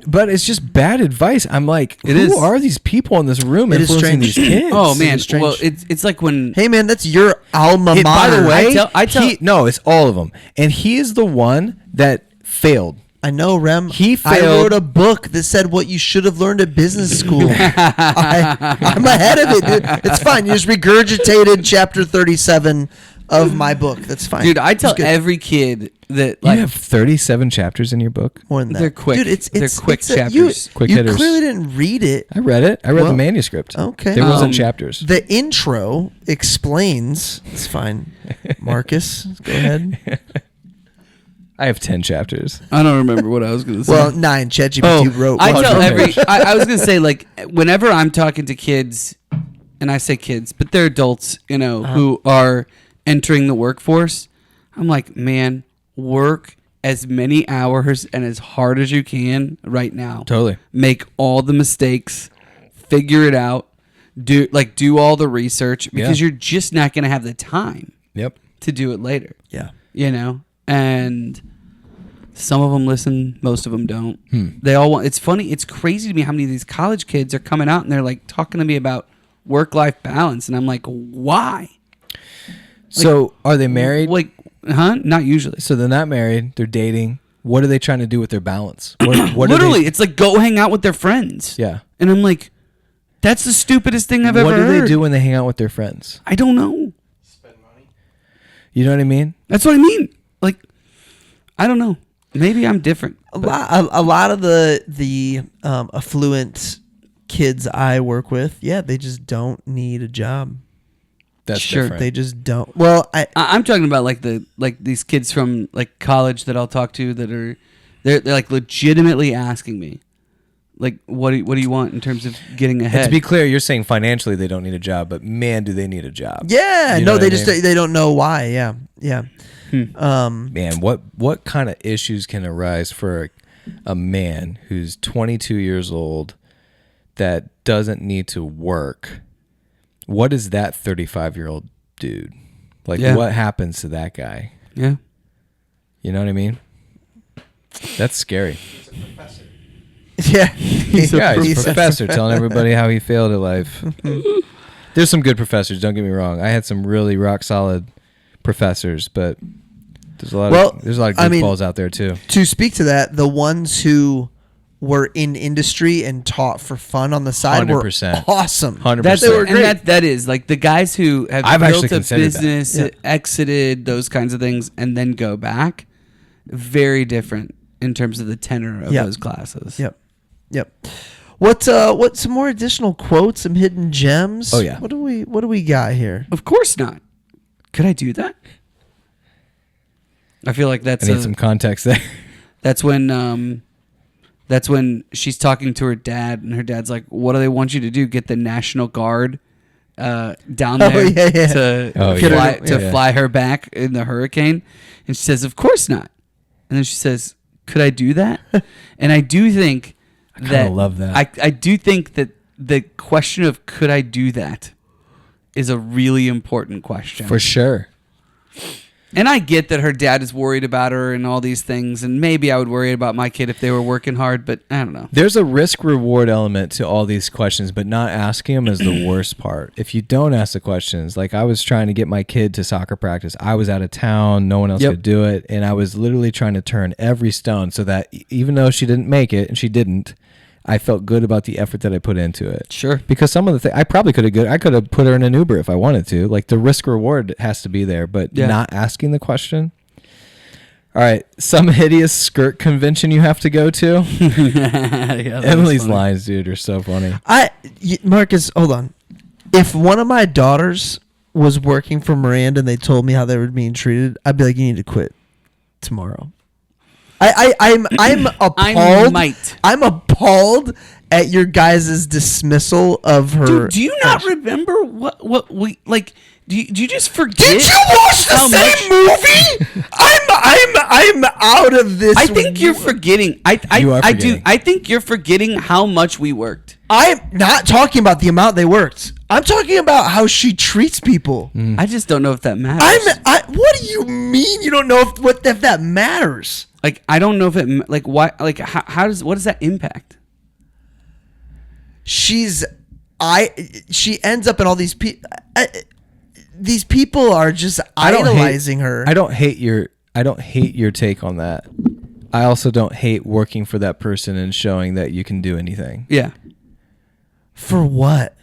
But it's just bad advice. I'm like, who are these people in this room influencing these kids?
Oh man, well, it's like when.
Hey man, that's your alma mater.
By the way,
I tell
no, it's all of them, and he is the one that failed.
I know, Rem.
He failed.
I wrote a book that said what you should have learned at business school. I'm ahead of it, dude. It's fine. You just regurgitated chapter 37 of my book. That's fine.
Dude, I tell every kid that
you have 37 chapters in your book.
More than that.
They're quick.
Dude,
they're quick chapters.
Quick
you
hitters.
clearly didn't read it.
I read it. I read the manuscript.
Okay.
There wasn't chapters.
The intro explains. It's fine. Marcus, go ahead.
I have 10 chapters.
I don't remember what I was going to say.
Well, 9. ChatGPT wrote.
I tell I was going to say, like, whenever I'm talking to kids, and I say kids, but they're adults, who are entering the workforce, I'm like, man, work as many hours and as hard as you can right now.
Totally.
Make all the mistakes, figure it out, do all the research, because you're just not going to have the time
to
do it later.
Yeah.
And Some of them listen, most of them don't. They all want. It's funny. It's crazy to me how many of these college kids are coming out and they're like talking to me about work-life balance, and I'm like, why?
So are they married?
Like, Not usually.
So they're not married. They're dating. What are they trying to do with their balance? What
Literally, it's like go hang out with their friends.
Yeah.
And I'm like, that's the stupidest thing I've ever heard.
What do they do when they hang out with their friends?
I don't know.
Spend money.
You know what I mean?
That's what I mean. Like, I don't know. Maybe I'm different.
A lot of the affluent kids I work with, they just don't need a job.
That's
Sure.
different.
They just don't. Well,
I'm talking about like these kids from like college that I'll talk to that are they're like legitimately asking me, like, what do you want in terms of getting ahead?
And to be clear, you're saying financially they don't need a job, but man, do they need a job?
yeah,
You know
no,
what
they
I
just
mean?
they don't know why. Yeah.
Man, what kind of issues can arise for a man who's 22 years old that doesn't need to work? What is that 35-year-old dude? Like, what happens to that guy?
Yeah.
You know what I mean? That's scary.
Yeah,
He's a professor telling everybody how he failed at life. There's some good professors, don't get me wrong. I had some really rock solid professors, but there's a lot of goofballs out there too.
To speak to that, the ones who were in industry and taught for fun on the side
100%.
were awesome.
100%.
They were great.
And that is like the guys who have
I've
built
actually
a
considered
business,
that. Yeah.
exited those kinds of things, and then go back. Very different in terms of the tenor of those classes.
Yep. What some more additional quotes, some hidden gems?
Oh, yeah.
What do we got here?
Of course not. Could I do that? I feel like
I need some context there.
that's when she's talking to her dad, and her dad's like, "What do they want you to do? Get the National Guard down there to fly her back in the hurricane?" And she says, "Of course not." And then she says, "Could I do that?" And I do think
I love that.
I do think that the question of could I do that is a really important question.
For sure.
And I get that her dad is worried about her and all these things, and maybe I would worry about my kid if they were working hard, but I don't know.
There's a risk-reward element to all these questions, but not asking them is the worst part. If you don't ask the questions, like I was trying to get my kid to soccer practice. I was out of town. No one else could do it, and I was literally trying to turn every stone so that even though she didn't make it, and she didn't, I felt good about the effort that I put into it.
Sure.
Because some of the things I probably could have put her in an Uber if I wanted to. Like the risk reward has to be there, but not asking the question. All right, some hideous skirt convention you have to go to. Emily's lines, dude, are so funny.
Marcus, hold on. If one of my daughters was working for Miranda and they told me how they were being treated, I'd be like, you need to quit tomorrow. I'm appalled. I'm appalled at your guys' dismissal of her.
Dude, do you not remember what we like? Do you just forget?
Did you watch the same movie? I'm out of this.
I think you're forgetting.
You are forgetting.
do. I think you're forgetting how much we worked.
I'm not talking about the amount they worked. I'm talking about how she treats people.
I just don't know if that matters.
What do you mean you don't know if that matters?
Like, I don't know if it, like, why, like, what does that impact?
She ends up in all these people. These people are just idolizing her.
I don't hate your take on that. I also don't hate working for that person and showing that you can do anything.
Yeah.
For what?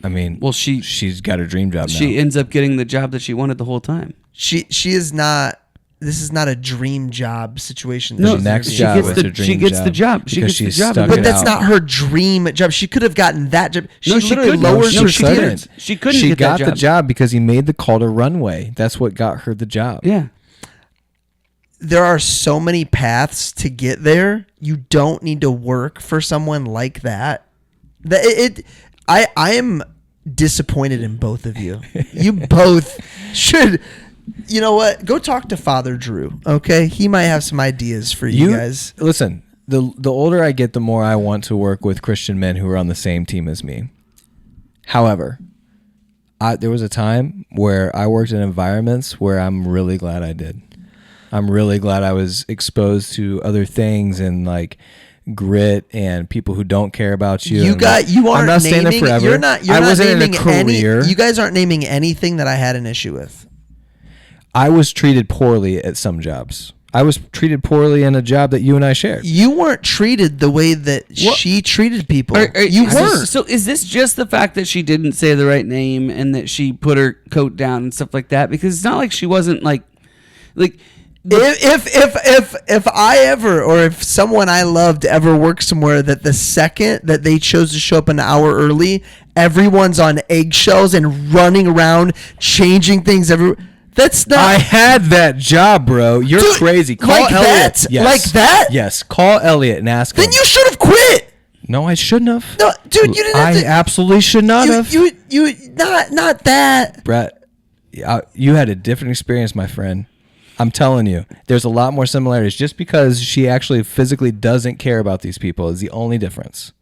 I mean,
well,
she's got her dream job now.
She ends up getting the job that she wanted the whole time.
She is not. This is not a dream job situation.
No, next job is her dream job.
She gets the job. She gets the job.
But that's not her dream job. She could have gotten that job. She literally lowers her standards.
She couldn't.
She
get
got
that job.
the job because he made the call to Runway. That's what got her the job.
Yeah.
There are so many paths to get there. You don't need to work for someone like that. I am disappointed in both of you. You both should. You know what? Go talk to Father Drew. Okay, he might have some ideas for you guys.
Listen, the older I get, the more I want to work with Christian men who are on the same team as me. However, there was a time where I worked in environments where I'm really glad I did. I'm really glad I was exposed to other things and like grit and people who don't care about you.
You aren't
I'm not staying there forever.
You're not
I wasn't
naming
in a career.
you guys aren't naming anything that I had an issue with.
I was treated poorly at some jobs. I was treated poorly in a job that you and I shared.
You weren't treated the way that she treated people. You weren't.
So is this just the fact that she didn't say the right name and that she put her coat down and stuff like that? Because it's not like she wasn't like.
If I ever, or if someone I loved ever worked somewhere that the second that they chose to show up an hour early, everyone's on eggshells and running around changing things that's not.
I had that job, bro. You're crazy. Call
like
Elliot.
that?
Yes.
Like that?
Yes. Call Elliot and ask him.
Then you should have quit.
No, I shouldn't have.
No, dude, you didn't have to.
I absolutely should not have.
You not that.
Brett, you had a different experience, my friend. I'm telling you, there's a lot more similarities. Just because she actually physically doesn't care about these people is the only difference.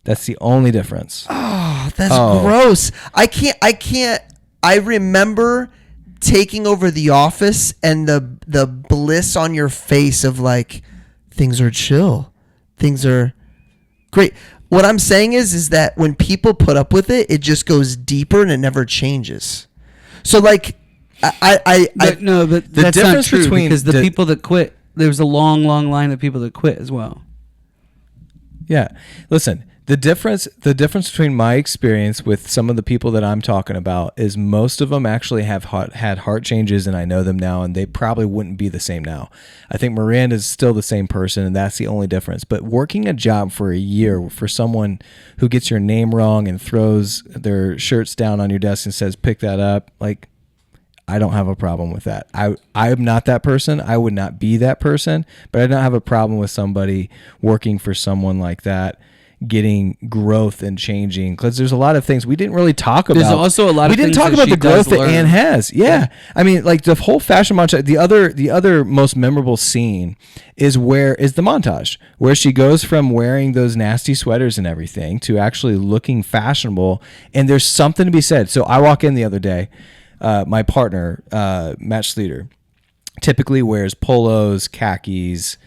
That's the only difference.
Oh, that's gross. I can't. I remember taking over the office and the bliss on your face of like, things are chill. Things are great. What I'm saying is that when people put up with it, it just goes deeper and it never changes. So like, but
the that's not true because the people that quit, there was a long line of people that quit as well.
Yeah. Listen, the difference between my experience with some of the people that I'm talking about is most of them actually have had heart changes, and I know them now, and they probably wouldn't be the same now. I think Miranda is still the same person, and that's the only difference. But working a job for a year for someone who gets your name wrong and throws their shirts down on your desk and says, pick that up, like, I don't have a problem with that. I'm not that person. I would not be that person, but I don't have a problem with somebody working for someone like that, getting growth and changing, because there's a lot of things we didn't really talk about.
There's also a lot of things
we didn't talk about the growth that Anne has. Yeah. I mean, like the whole fashion montage. The other most memorable scene is the montage where she goes from wearing those nasty sweaters and everything to actually looking fashionable. And there's something to be said. So I walk in the other day. My partner, Matt Schleter, typically wears polos, khakis,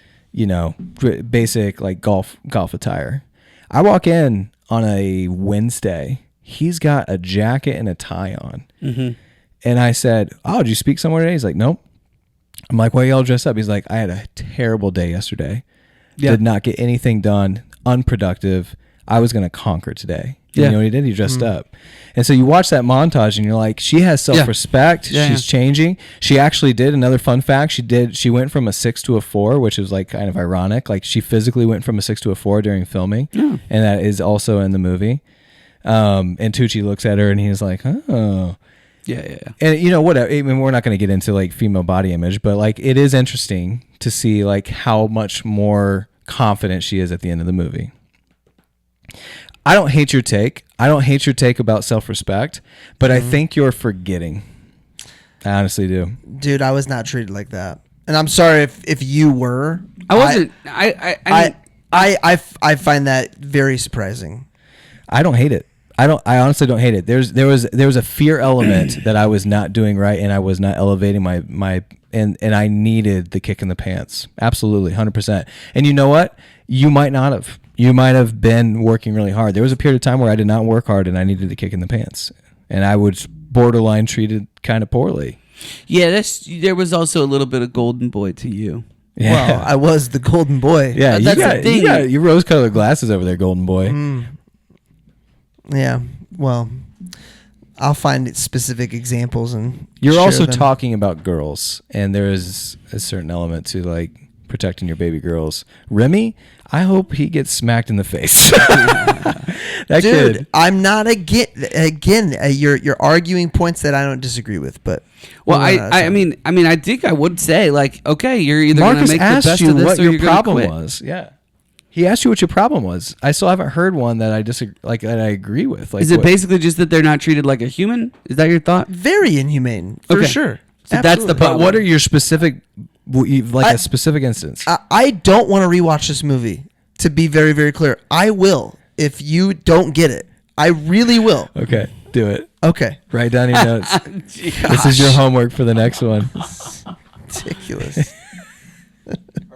basic like golf attire. I walk in on a Wednesday. He's got a jacket and a tie on. Mm-hmm. And I said, oh, did you speak somewhere today? He's like, nope. I'm like, why are y'all dressed up? He's like, I had a terrible day yesterday. Yeah. Did not get anything done. Unproductive. I was going to conquer today. Yeah. You know what he did? He dressed up. And so you watch that montage and you're like, she has self-respect. Yeah. She's changing. She actually did. Another fun fact, she went from a 6 to a 4, which is like kind of ironic. Like she physically went from a 6 to a 4 during filming. Yeah. And that is also in the movie. And Tucci looks at her and he's like, oh.
Yeah.
And whatever. I mean, we're not going to get into like female body image, but like it is interesting to see like how much more confident she is at the end of the movie. I don't hate your take. I don't hate your take about self-respect, but I think you're forgetting. I honestly do. Dude,
I was not treated like that. And I'm sorry if you were.
I wasn't.
I find that very surprising.
I don't hate it. I honestly don't hate it. There was a fear element that I was not doing right and I was not elevating my and I needed the kick in the pants. Absolutely, 100%. And you know what? You might not have. You might have been working really hard. There was a period of time where I did not work hard and I needed a kick in the pants. And I was borderline treated kind of poorly.
Yeah, there was also a little bit of golden boy to you.
Yeah.
Well, I was the golden boy.
Yeah, that's the thing. You got your rose-colored glasses over there, golden boy.
Yeah, well, I'll find specific examples and
you're also talking about girls, and there is a certain element to like protecting your baby girls. Remy, I hope he gets smacked in the face. That
dude,
kid.
I'm not again. You're arguing points that I don't disagree with, but
well, I mean, I think I would say like, okay, you're either going to make the best of this or you're going to quit. Marcus asked you what your problem
was. Yeah. He asked you what your problem was. I still haven't heard one that I disagree, like that I agree with. Like,
is it basically just that they're not treated like a human? Is that your thought?
Very inhumane, for sure.
So that's the problem.
But what are your specific, a specific instance?
I don't want to rewatch this movie. To be very, very clear, I will if you don't get it. I really will.
Okay, do it.
Okay,
write down your notes. This is your homework for the next one.
Ridiculous.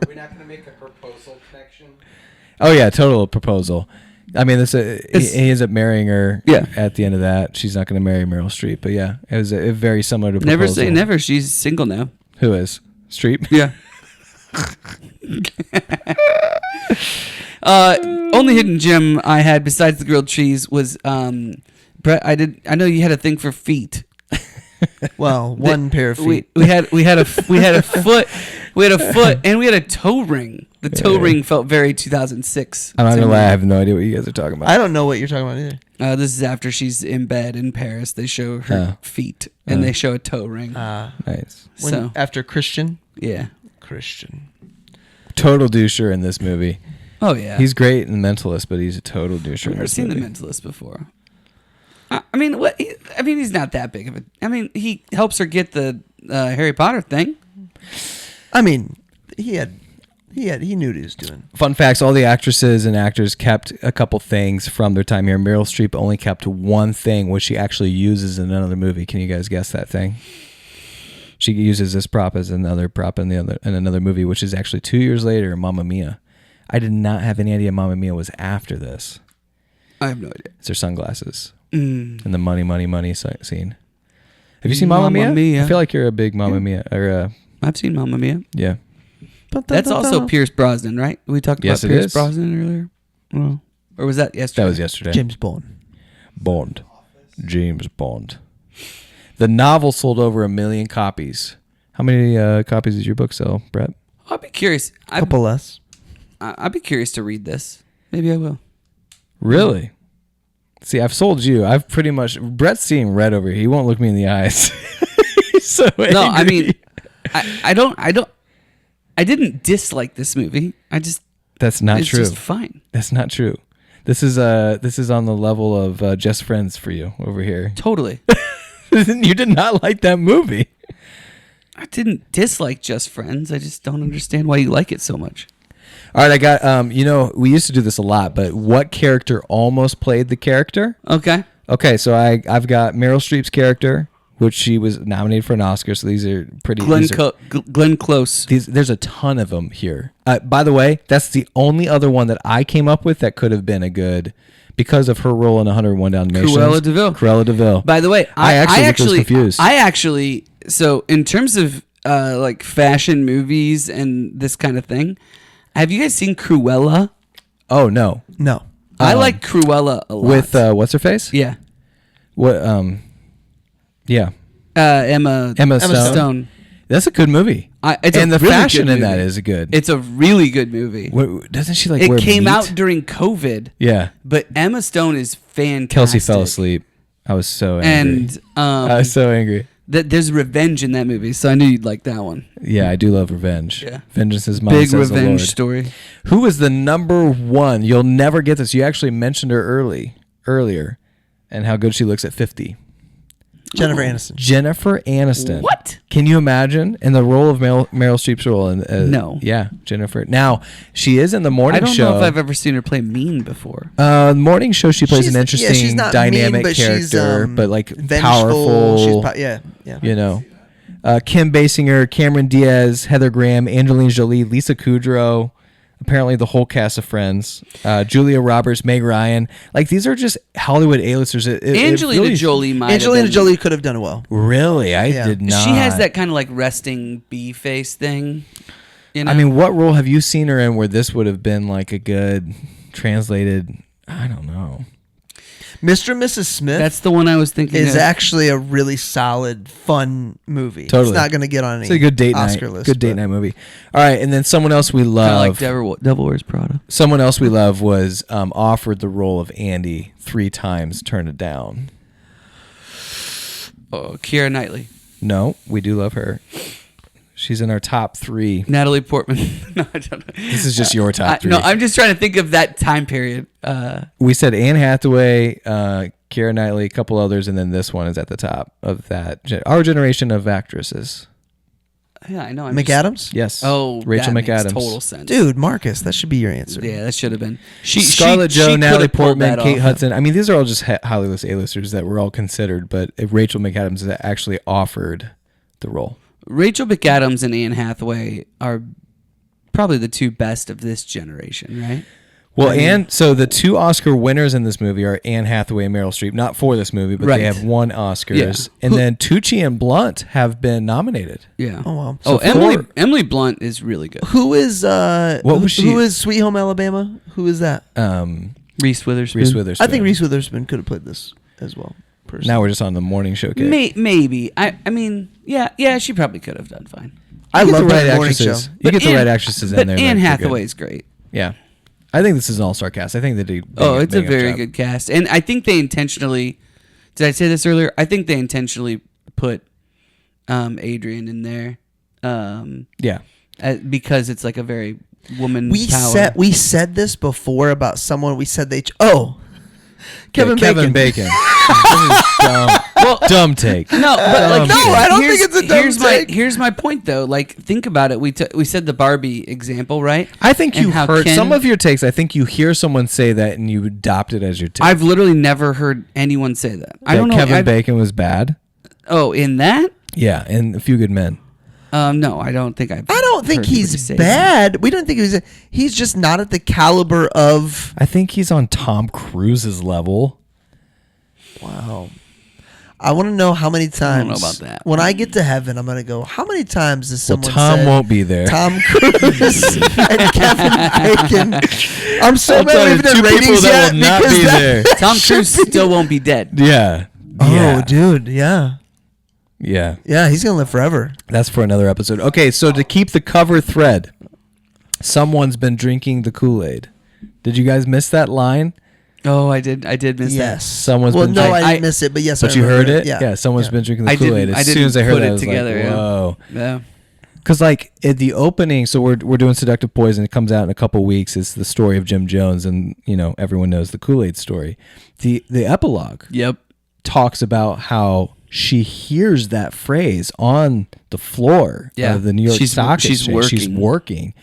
Are we not going to make a proposal connection? Oh yeah, total proposal. I mean, he ends up marrying her.
Yeah.
At the end of that, she's not going to marry Meryl Streep, but yeah, it was a very similar to
Never
Proposal.
say never. She's single now.
Who is Streep?
Yeah. Only hidden gem I had besides the grilled cheese was Brett. I know you had a thing for feet.
Well, one pair of feet.
We had a foot, and we had a toe ring. The toe ring felt very 2006.
I'm not
to
gonna
me.
lie, I have no idea what you guys are talking about.
I don't know what you're talking about either.
This is after she's in bed in Paris. They show her feet, and they show a toe ring.
Nice.
After Christian.
Yeah.
Christian.
Total doucher in this movie.
Oh yeah.
He's great in Mentalist, but he's a total doucher.
I've never seen The Mentalist before. I mean, what? He's not that big of a. I mean, he helps her get the Harry Potter thing.
I mean, he knew what he was doing.
Fun facts: all the actresses and actors kept a couple things from their time here. Meryl Streep only kept one thing, which she actually uses in another movie. Can you guys guess that thing? She uses this prop as another prop in another movie, which is actually 2 years later, Mamma Mia. I did not have any idea Mamma Mia was after this.
I have no idea.
It's her sunglasses
Mm.
and the money scene. Have you seen Mamma Mia?
Mia?
I feel like you're a big Mamma Mia. Or
I've seen Mamma Mia.
yeah.
That's also Pierce Brosnan, right? We talked
Yes,
about
it
Pierce
is.
Brosnan earlier. Well, or was that yesterday?
That was yesterday.
James Bond.
James Bond. The novel sold over 1 million copies. How many copies does your book sell, Brett?
I'd be curious.
A couple less.
I'd be curious to read this. Maybe I will.
Really? See, I've sold you. I've pretty much... Brett's seeing red over here. He won't look me in the eyes. He's so angry.
No, I mean, I didn't dislike this movie.
That's not
it's
true.
just fine.
That's not true. This is on the level of Just Friends for you over here.
Totally.
You did not like that movie.
I didn't dislike Just Friends. I just don't understand why you like it so much.
All right, I got, we used to do this a lot, but what character almost played the character?
Okay.
Okay, so I've got Meryl Streep's character, which she was nominated for an Oscar, so these are pretty...
Glenn Close.
There's a ton of them here. By the way, that's the only other one that I came up with that could have been a good... Because of her role in 101 Dalmatians. Cruella DeVille.
By the way, I actually
was confused.
So in terms of like fashion movies and this kind of thing, have you guys seen Cruella?
Oh, no.
No.
I like Cruella a lot.
With, what's her face?
Yeah.
What? Yeah.
Emma Stone.
That's a good movie. And the really fashion in that is good.
It's a really good movie.
Doesn't she wear
It came
meat?
out during COVID.
Yeah.
But Emma Stone is fantastic.
Kelsey fell asleep. I was so angry.
And
I was so angry.
There's revenge in that movie, so I knew you'd like that one.
Yeah, I do love revenge.
Yeah.
Vengeance is mine,
Big
says the
revenge
Lord.
story.
Who is the number one? You'll never get this. You actually mentioned her earlier, and how good she looks at 50.
Jennifer Aniston.
Jennifer Aniston.
What?
Can you imagine in the role of Meryl Streep's role?
No.
Yeah, Jennifer. Now she is in the morning show.
I don't know if I've ever seen her play mean before.
Morning show, she plays an interesting,
she's not
dynamic
mean, but
character,
she's,
but like
vengeful.
powerful.
Yeah.
You know, Kim Basinger, Cameron Diaz, Heather Graham, Angelina Jolie, Lisa Kudrow. Apparently, the whole cast of Friends, Julia Roberts, Meg Ryan, like these are just Hollywood A-listers.
Angelina Jolie might.
Angelina Jolie could have done well.
Really, I did not.
She has that kind of like resting bee face thing. You know?
I mean, what role have you seen her in where this would have been like a good translated? I don't know.
Mr. and Mrs. Smith.
That's the one I was thinking.
Is
of.
actually a really solid, fun movie.
Totally,
it's not going to get on any.
It's a good date
Oscar
night.
list.
Good date night movie. All right, and then someone else we love.
Kind of like Devil Wears Prada.
Someone else we love was offered the role of Andy 3 times, turned it down.
Oh, Keira Knightley.
No, we do love her. She's in our top 3.
Natalie Portman. No, I don't know.
This is just your top 3.
No, I'm just trying to think of that time period.
We said Anne Hathaway, Keira Knightley, a couple others, and then this one is at the top of that. Our generation of actresses.
Yeah, I know.
McAdams?
Yes.
Oh,
Rachel
that
McAdams.
Makes total sense.
Dude, Marcus, that should be your answer.
Yeah, that should have been.
Scarlett Joe,
she
Natalie
could've pulled
Portman,
that
Kate
off.
Hudson. I mean, these are all just Hollywood A-listers that were all considered, but Rachel McAdams is actually offered the role.
Rachel McAdams and Anne Hathaway are probably the two best of this generation, right?
Well, and so the two Oscar winners in this movie are Anne Hathaway and Meryl Streep. Not for this movie, but
Right.
they have won Oscars.
Yeah.
And then Tucci and Blunt have been nominated.
Yeah.
Oh, wow.
Oh,
So
Emily Blunt is really good.
Who is
What was she?
Who is Sweet Home Alabama? Who is that?
Reese Witherspoon.
Reese Witherspoon.
I think Reese Witherspoon could have played this as well. Personally.
Now we're just on the morning show kick.
Maybe. I mean, yeah, she probably could have done fine.
I
You get
love
the
the
right
morning
actresses.
show.
You get the right actresses in there.
But Anne
that are good.
Hathaway's great.
Yeah. I think this is an all-star cast. I think they do.
It's a
bang up
very
job.
good cast. And I think they intentionally, did I say this earlier? I think they intentionally put Adrian in there
Yeah.
because it's like a very woman
We
power.
said this before about someone. We said Kevin
Kevin
Bacon.
Bacon. This is dumb. Dumb take.
No, but like,
No, I don't think it's a dumb take.
Here's my point, though. Like, think about it. We said the Barbie example, right?
I think
And
you
how
heard
Ken-
some of your takes. I think you hear someone say that and you adopt it as your take.
I've literally never heard anyone say that. I don't know.
Kevin Bacon was bad.
Oh, in that?
Yeah, and A Few Good Men.
No, I don't think I've.
I don't think
heard anybody
he's
say
bad. We don't think he's just not at the caliber of.
I think he's on Tom Cruise's level.
Wow. I want to know how many times.
I don't know about that.
When I get to heaven, I'm gonna go. How many times has
Well,
someone
Tom
said
won't be there.
Tom Cruise and Kevin Bacon? I'm so
I'll
mad
tell
we
you,
haven't done
two people
ratings
that
yet
will not
because
be
that-
there.
Tom Cruise still won't be dead.
Yeah.
Oh,
Yeah.
dude, yeah,
Yeah.
he's gonna live forever.
That's for another episode. Okay, so to keep the cover thread, someone's been drinking the Kool-Aid. Did you guys miss that line?
Oh, I did miss
Yes.
Someone's
well,
been
no,
drinking-
I didn't miss it, but yes,
But
I
you
remember
heard it?
Yeah,
someone's been drinking the
I didn't-
Kool-Aid.
I
As
didn't
soon as I heard
put
it,
it
I was
together,
like,
yeah.
whoa.
that. Yeah.
Because like at the opening, so we're doing Seductive Poison. It comes out in a couple weeks. It's the story of Jim Jones, and everyone knows the Kool-Aid story. The epilogue
Yep.
talks about how she hears that phrase on the floor
Yeah.
of the New York
She's-
Stock
she's
Exchange. She's
working.
working,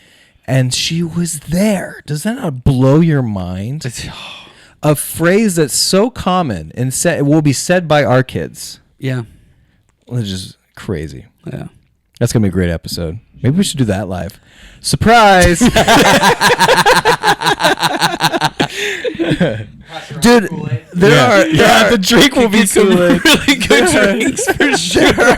and she was there. Does that not blow your mind? A phrase that's so common and will be said by our kids.
Yeah.
It's just crazy.
Yeah.
That's gonna be a great episode. Maybe we should do that live. Surprise!
dude.
The drink will be
Get some
Kool-Aid.
really good drinks for sure.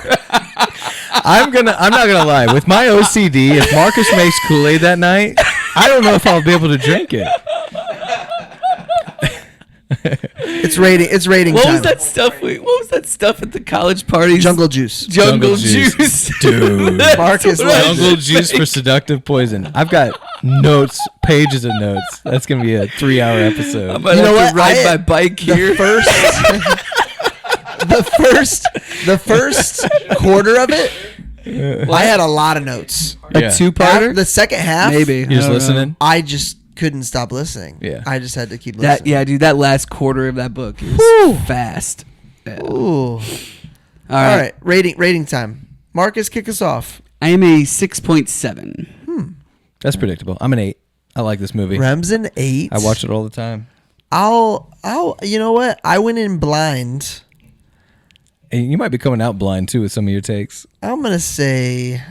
I'm not gonna lie. With my OCD, if Marcus makes Kool-Aid that night, I don't know if I'll be able to drink it.
It's rating
What
time.
was that stuff? What was that stuff at the college parties?
Jungle Juice.
Jungle juice.
Dude.
That's
Marcus
what I was
Jungle Juice for
saying.
Seductive Poison. I've got notes, pages of notes. That's gonna be a 3-hour episode.
I'm gonna
You know
have to
what?
ride my bike here.
The first quarter of it, I had a lot of notes.
A
Yeah.
two-parter?
The second half,
Maybe.
You're just listening.
I just couldn't stop listening.
Yeah.
I just had to keep listening.
Dude, that last quarter of that book is
Whew.
fast. Yeah.
Ooh.
All
All
right.
right. Rating time. Marcus, kick us off.
I am a 6.7.
That's predictable. I'm an 8. I like this movie.
Rem's an 8.
I watch it all the time.
I'll. You know what? I went in blind.
And you might be coming out blind too with some of your takes.
I'm gonna say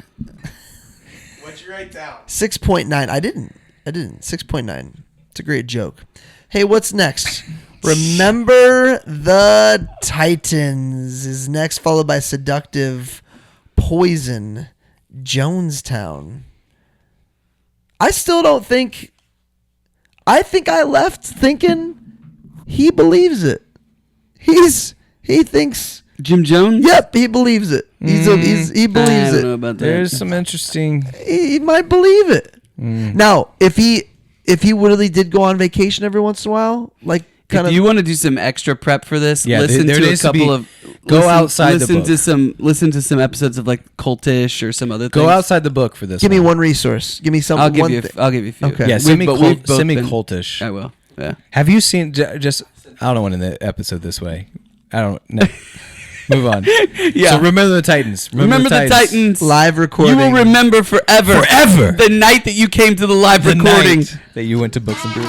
What'd you write down?
6.9. I didn't. 6.9. It's a great joke. Hey, what's next? Remember the Titans is next, followed by Seductive Poison, Jonestown. I still don't think. I think I left thinking he believes it. He thinks.
Jim Jones?
Yep, he believes it. He believes
I don't know
it.
about that.
There's some interesting.
He might believe it. Now, if he really did go on vacation every once in a while, like kind
If
of,
you want to do some extra prep for this,
Yeah,
listen
there
to a
needs to be-
couple of
go outside the
listen
book.
to listen to some episodes of like Cultish or some other
Go
things.
outside the book for this.
give me one resource. Give me some.
I'll give
one
you.
thing.
I'll give you a few.
Okay.
Yeah,
We've both been-
semi-cultish.
I will. Yeah.
Have you seen just? I don't want to end the episode this way. I don't know. Move on.
Yeah.
So remember the Titans.
Remember the Titans.
Live recording.
You will remember forever.
Forever.
The night that you came to the live
The
recording.
night that you went to Books and Brews.